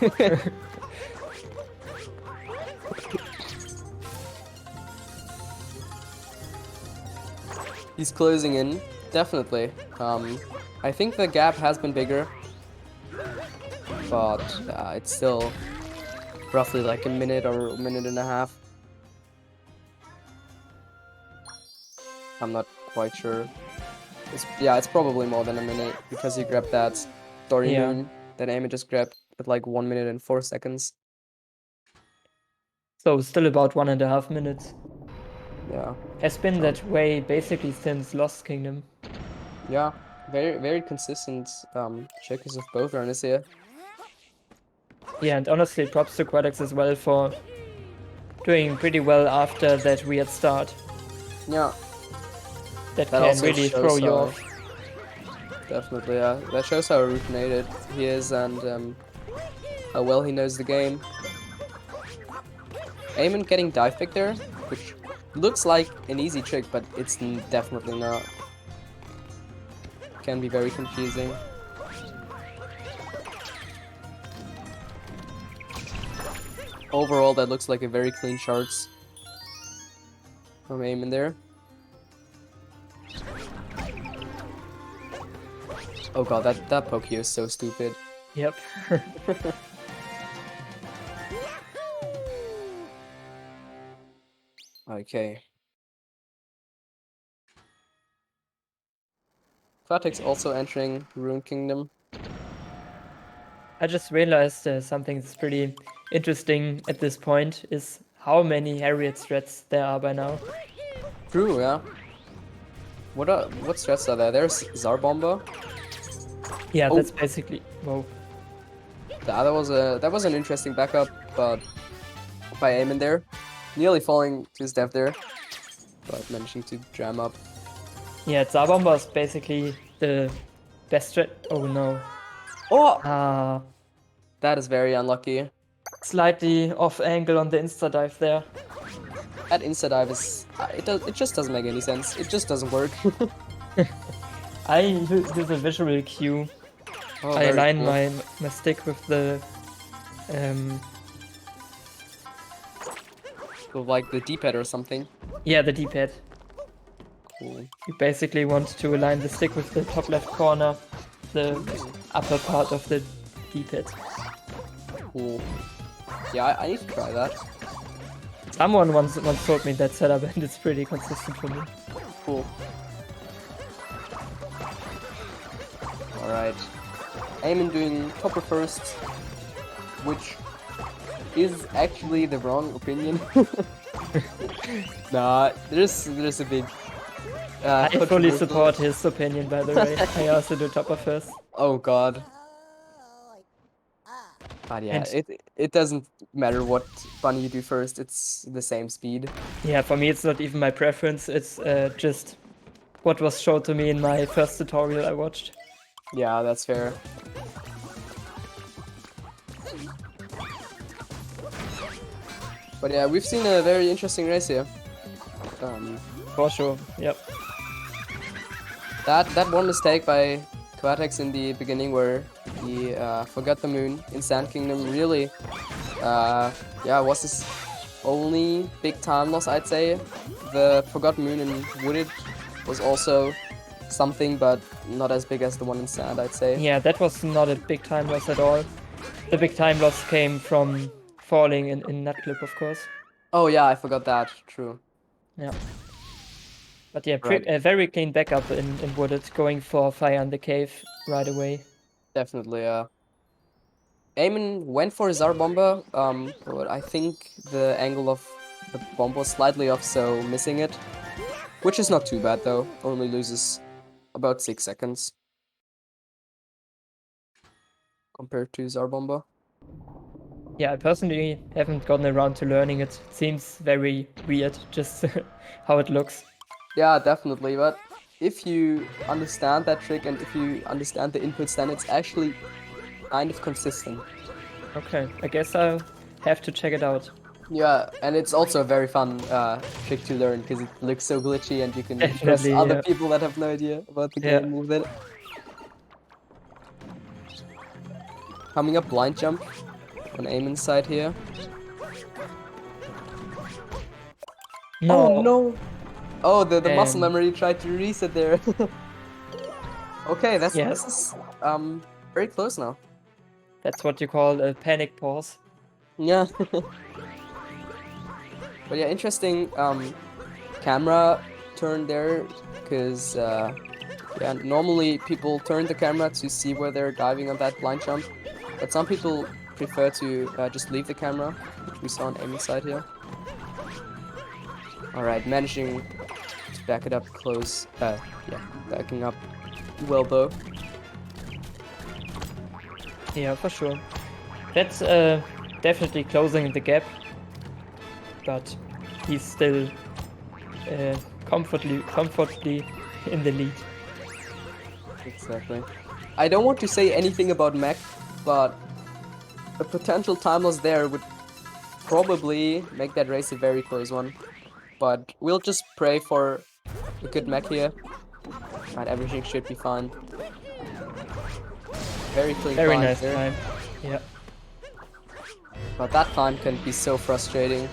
He's closing in, definitely. I think the gap has been bigger, but it's still roughly like a minute or a minute and a half. I'm not quite sure. It's probably more than a minute because he grabbed that story Yeah. moon that Aymen just grabbed at like 1 minute and 4 seconds. So still about 1.5 minutes. Yeah. Has been that way basically since Lost Kingdom. Yeah, very consistent checkers of both runners here. Yeah, and honestly, props to Quatex as well for doing pretty well after that weird start. Yeah, That that can also really shows throw you how- off. definitely. Yeah, that shows how rutinated he is and how well he knows the game. Aymen getting dive pick there, which looks like an easy trick, but it's definitely not. Can be very confusing. Overall, that looks like a very clean charts from Aymen there. Oh god, that poke here is so stupid. Yep. Okay. Quatex also entering Rune Kingdom. I just realized something that's pretty interesting at this point is how many Harriet threats there are by now. True, yeah. What strats are there? There's Zarbomba. Yeah, Oh. that's basically, whoa. That was an interesting backup, but by Aymen there, nearly falling to his death there, but managing to jam up. Yeah, Zarbomba is basically the best threat. Oh no. Oh, Ah, that is very unlucky. slightly off angle on the insta dive there. That insta dive is it just doesn't make any sense. It just doesn't work. I use a visual cue. Oh, I very align cool. my stick with the With like the D-pad or something. yeah, the D-pad. Cool. You basically want to align the stick with the top left corner, the upper part of the D-pad. Cool. Yeah, I need to try that. Someone once told me that setup, and it's pretty consistent for me. Cool. Alright. Aymen doing topper first, which is actually the wrong opinion. Nah, there's a big I fully controversial- support his opinion, by the way. I also do topper first. Oh god. But yeah, And- it doesn't matter what bunny you do first, it's the same speed. Yeah, for me it's not even my preference, it's just what was shown to me in my first tutorial I watched. Yeah, that's fair. But yeah, we've seen a very interesting race here. For sure, yep. That one mistake by Quatex in the beginning where he forgot the moon in Sand Kingdom really was his only big time loss, I'd say. The forgot moon in Wooded was also something, but not as big as the one in Sand, I'd say. Yeah, that was not a big time loss at all. The big time loss came from falling in nut clip, of course. Oh yeah, I forgot that. True. Yeah. But yeah, Right. a very clean backup in Wooded, going for fire in the cave right away. Definitely, Aymen went for his Zarbomba, but I think the angle of the bomb was slightly off, so missing it. Which is not too bad though, only loses about 6 seconds. Compared to Zarbomba. Yeah, I personally haven't gotten around to learning it. It seems very weird, just how it looks. Yeah, definitely, but if you understand that trick and if you understand the inputs, then it's actually kind of consistent. Okay, I guess I'll have to check it out. Yeah, and it's also a very fun trick to learn because it looks so glitchy and you can impress Definitely, other yeah. people that have no idea about the Yeah. game move it. Coming up blind jump on Aymen's side here. No, Oh no! Oh, the muscle Um, memory tried to reset there. Okay, this Yeah. is very close now. That's what you call a panic pause. Yeah. But yeah, interesting camera turn there, because yeah, normally people turn the camera to see where they're diving on that blind jump, but some people prefer to just leave the camera, which we saw on Aymen's side here. Alright, managing to back it up close, yeah, backing up well though. Yeah, for sure. That's definitely closing the gap, but he's still comfortably in the lead. Exactly. I don't want to say anything about mech, but a potential time loss there would probably make that race a very close one. But we'll just pray for a good mech here, and everything should be fine. Very clean Very climb nice there, time. Yeah. but that climb can be so frustrating.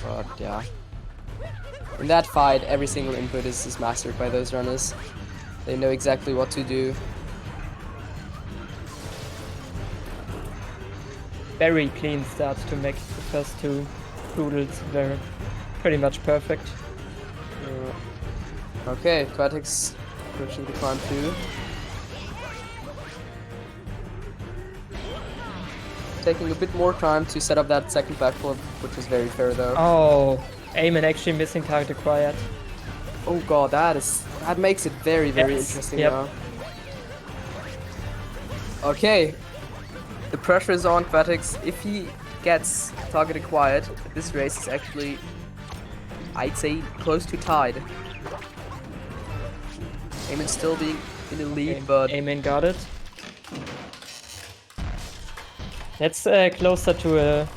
But yeah. In that fight, every single input is mastered by those runners. They know exactly what to do. Very clean start to make the first two doodles were pretty much perfect. Okay, Quatex approaching the climb too. Taking a bit more time to set up that second backflip, which is very fair though. Oh, Aymen actually missing target acquired. Oh god, that makes it very Yes, interesting yep. now. Okay, the pressure is on Quatex. If he gets target acquired, this race is actually, I'd say, close to tied. Aymen still being in the lead, but Aymen got it. That's closer to a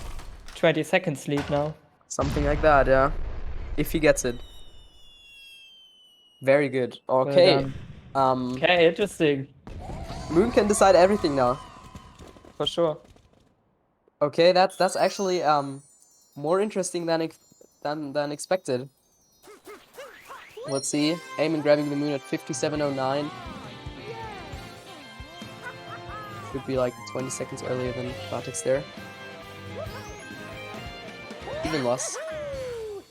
20 seconds lead now. something like that, yeah. If he gets it. Very good. Well Okay. done. Okay, interesting. Moon can decide everything now. For sure. Okay, that's actually more interesting than expected. Let's see. Aymen grabbing the moon at 57:09. Would be like 20 seconds earlier than Quatex there. Even loss. I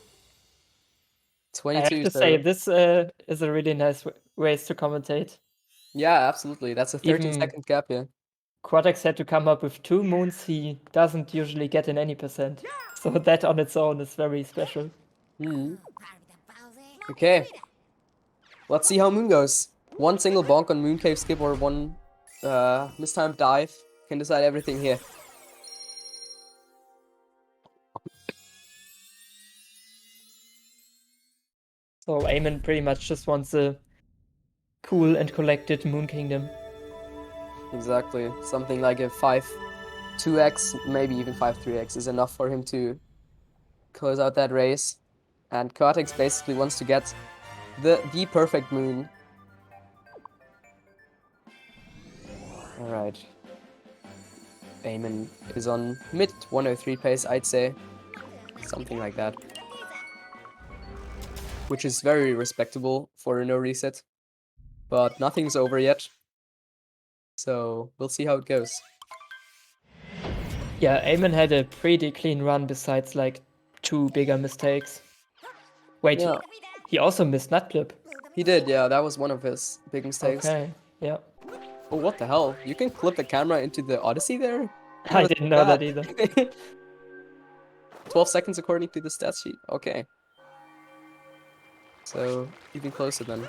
22. have to so say, this is a really nice race to commentate. yeah, absolutely. That's a 13 Even- second gap here. Quatex had to come up with 2 moons he doesn't usually get in any percent. So that on its own is very special. Okay. Let's see how Moon goes. One single bonk on Moon Cave skip or one mistimed dive can decide everything here. So Aymen pretty much just wants a cool and collected Moon Kingdom. Exactly. Something like a 5-2x, maybe even 5-3x is enough for him to close out that race. And Quatex basically wants to get the perfect moon. Alright. Aymen is on mid 103 pace, I'd say. Something like that. Which is very respectable for a no reset. But nothing's over yet. So we'll see how it goes. Yeah, Aymen had a pretty clean run besides like 2 bigger mistakes. Wait, Yeah. he also missed Nutclip. He did, yeah, that was one of his big mistakes. Okay, yeah. Oh, what the hell? You can clip the camera into the Odyssey there? I didn't know that either. 12 seconds according to the stats sheet. Okay. So, even closer then.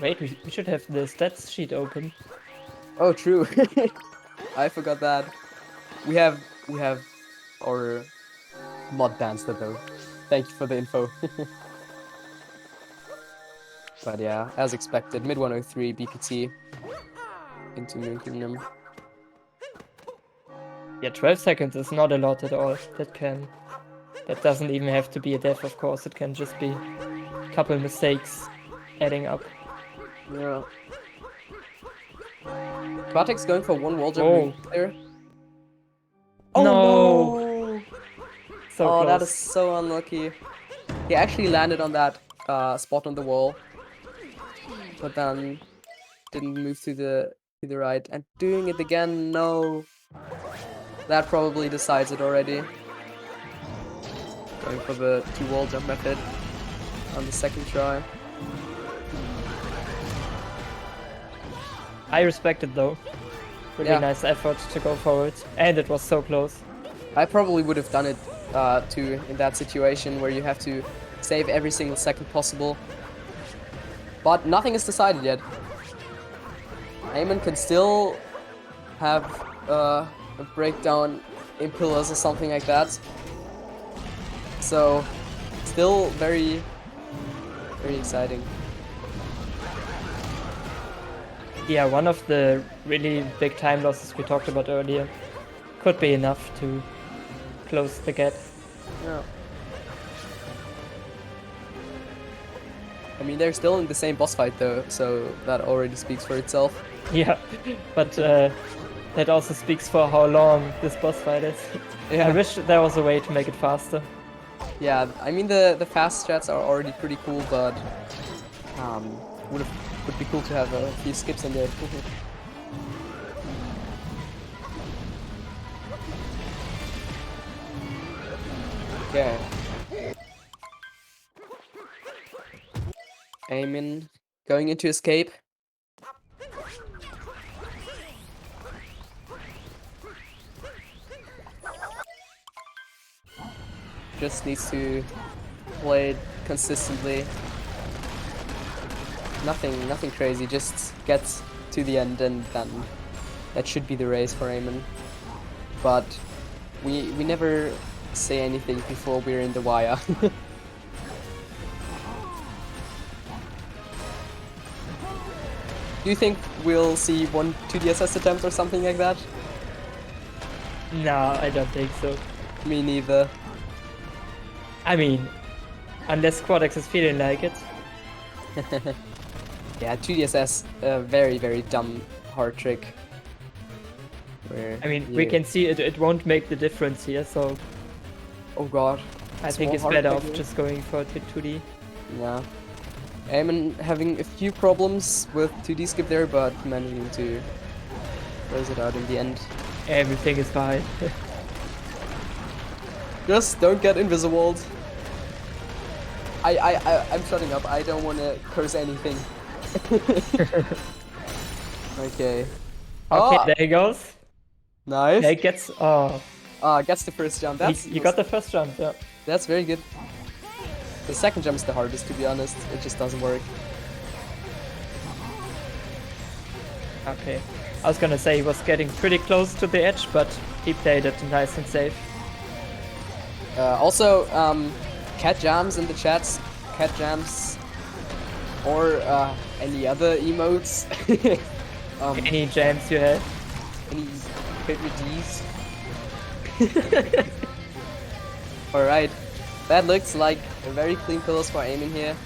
Wait, we should have the stats sheet open. Oh, true. I forgot that. We have our mod dancer though. Thank you for the info. But yeah, as expected, mid 103 BPT into Moon Kingdom. Yeah, 12 seconds is not a lot at all. That doesn't even have to be a death, of course. It can just be a couple mistakes adding up. Yeah. Quatex going for one wall jump Oh. there. No! So Oh, close. that is so unlucky. He actually landed on that spot on the wall, but then didn't move to the right. And doing it again, no. That probably decides it already. Going for the 2 wall jump method on the second try. I respect it though. Really Yeah. nice effort to go for it. And it was so close. I probably would have done it too in that situation where you have to save every single second possible. But nothing is decided yet. Aymen can still have a breakdown in pillars or something like that. So, still very, very exciting. Yeah, one of the really big time losses we talked about earlier could be enough to close the gap. Yeah. I mean, they're still in the same boss fight though, so that already speaks for itself. Yeah, but that also speaks for how long this boss fight is. Yeah. I wish there was a way to make it faster. Yeah, I mean the fast strats are already pretty cool, but would be cool to have a few skips in there. Okay. Aymen going into escape. Just needs to play it consistently. Nothing crazy, just get to the end and then that should be the race for Aymen. But we never say anything before we're in the wire. Do you think we'll see 1 2DSS attempt or something like that? No, I don't think so. Me neither. I mean, unless Quatex is feeling like it. Yeah, 2DSS, a very, very dumb hard trick. Where I mean, we can see it won't make the difference here, so Oh god. I think Small it's hard better trick off here. just going for 2D. Yeah. Aymen having a few problems with 2D skip there, but managing to close it out in the end. Everything is fine. Just don't get invisibled. I'm shutting up. I don't want to curse anything. Okay. Okay, Oh, there he goes. nice. Yeah, he gets. Oh, Gets the first jump. you got the first jump. Yeah. That's very good. The second jump is the hardest, to be honest. It just doesn't work. Okay. I was gonna say he was getting pretty close to the edge, but he played it nice and safe. Also, cat jams in the chats. Cat jams. Or any other emotes. Any jams you had? Any favorite Ds? Alright. That looks like a very clean pillows for Aymen here.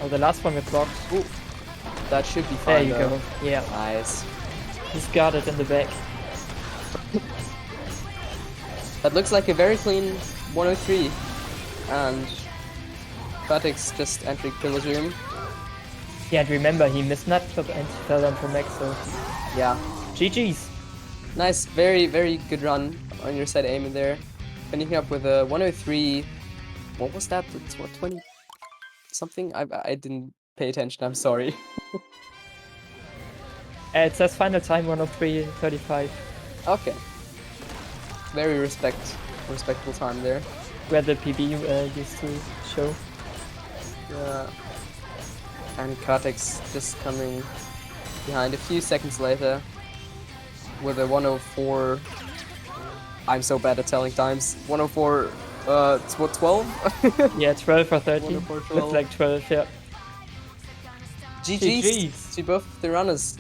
Oh, the last one got blocked. Ooh. That should be There fine you though. go. Yeah, Nice. he's got it in the back. That looks like a very clean 103. And Quatex just entering Pillar's room. Yeah, and remember, he missed nut club and fell down from max, so Yeah. GG's. Nice, very, very good run on your side, Aymen there. Finishing up with a 103. What was that? It's what, 20 something? I didn't pay attention, I'm sorry. It says final time 103.35, Okay. Very respectable time there. where the PB used to show. Yeah. And Quatex just coming behind a few seconds later with a 104. I'm so bad at telling times. 104, it's what, 12? Yeah, 12 or 13. 104, Looks 12. like 12, yeah. GG's to both of the runners.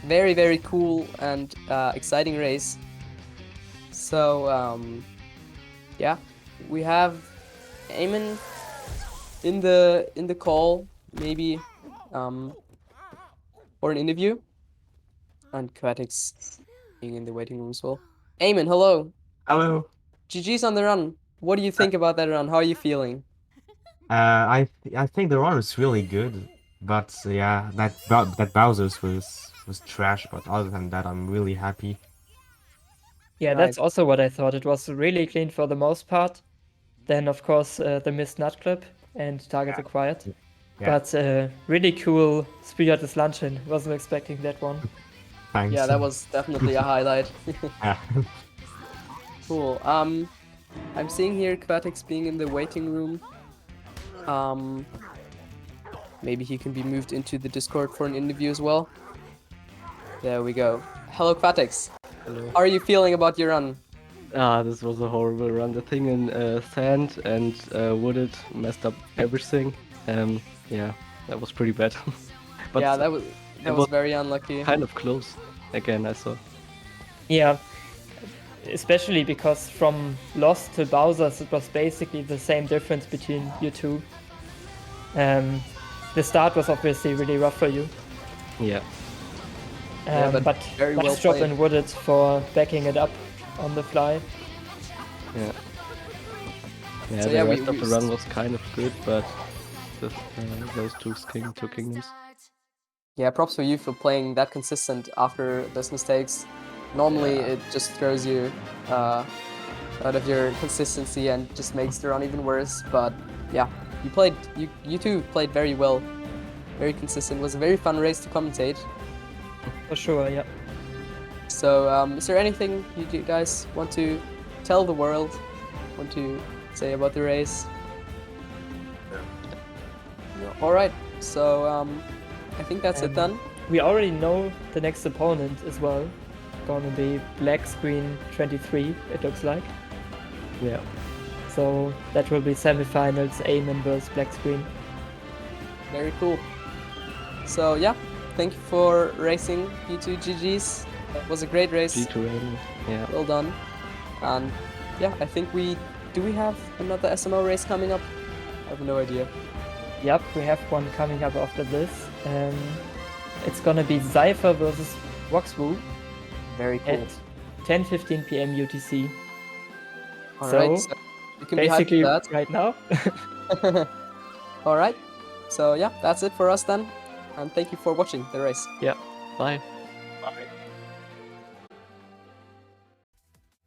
Very, very cool and exciting race. So, yeah, we have Aymen in the call, maybe for an interview, and Quatex being in the waiting room as well. Aymen, hello. Hello. GG's on the run. What do you think about that run? How are you feeling? I think the run was really good, but yeah, that Bowser's was trash. But other than that, I'm really happy. Yeah, that's also what I thought. It was really clean for the most part. Then, of course, the missed nut clip and target acquired. Yeah. But really cool Spirit is Luncheon. Wasn't expecting that one. Thanks. Yeah, that was definitely a highlight. Yeah. Cool. I'm seeing here Quatex being in the waiting room. Maybe he can be moved into the Discord for an interview as well. There we go. Hello, Quatex. Hello. How are you feeling about your run? This was a horrible run. The thing in sand and wooded messed up everything. Yeah, that was pretty bad. But Yeah, that was was very unlucky. kind of close. Again, I saw. Yeah, especially because from Lost to Bowser's, it was basically the same difference between you two. The start was obviously really rough for you. Yeah. Yeah, but very well nice job played. in Wooded for backing it up on the fly. Yeah. Yeah, So the yeah, rest of we the run was kind of good, but the, those two kingdoms. Yeah, props for you for playing that consistent after those mistakes. Normally, Yeah. it just throws you out of your consistency and just makes the run even worse. But yeah, you two played very well, very consistent. It was a very fun race to commentate. For sure, yeah. So, is there anything you guys want to tell the world? Want to say about the race? No. All right. So, I think that's it then. We already know the next opponent as well. Gonna be Black Screen 23, it looks like. Yeah. So that will be semifinals, Aymen versus Black Screen. Very cool. So yeah, thank you for racing, you two GGs. It was a great race. G2 Raven. Yeah. Well done. And yeah, I think we have another SMO race coming up? I have no idea. Yep, we have one coming up after this. It's gonna be Cypher versus Voxwu Very cool. at 10:15 p.m. UTC. Alright, so so you can be hyped Basically, for that. right now. All right. So yeah, that's it for us then, and thank you for watching the race. Yeah. Bye. Bye.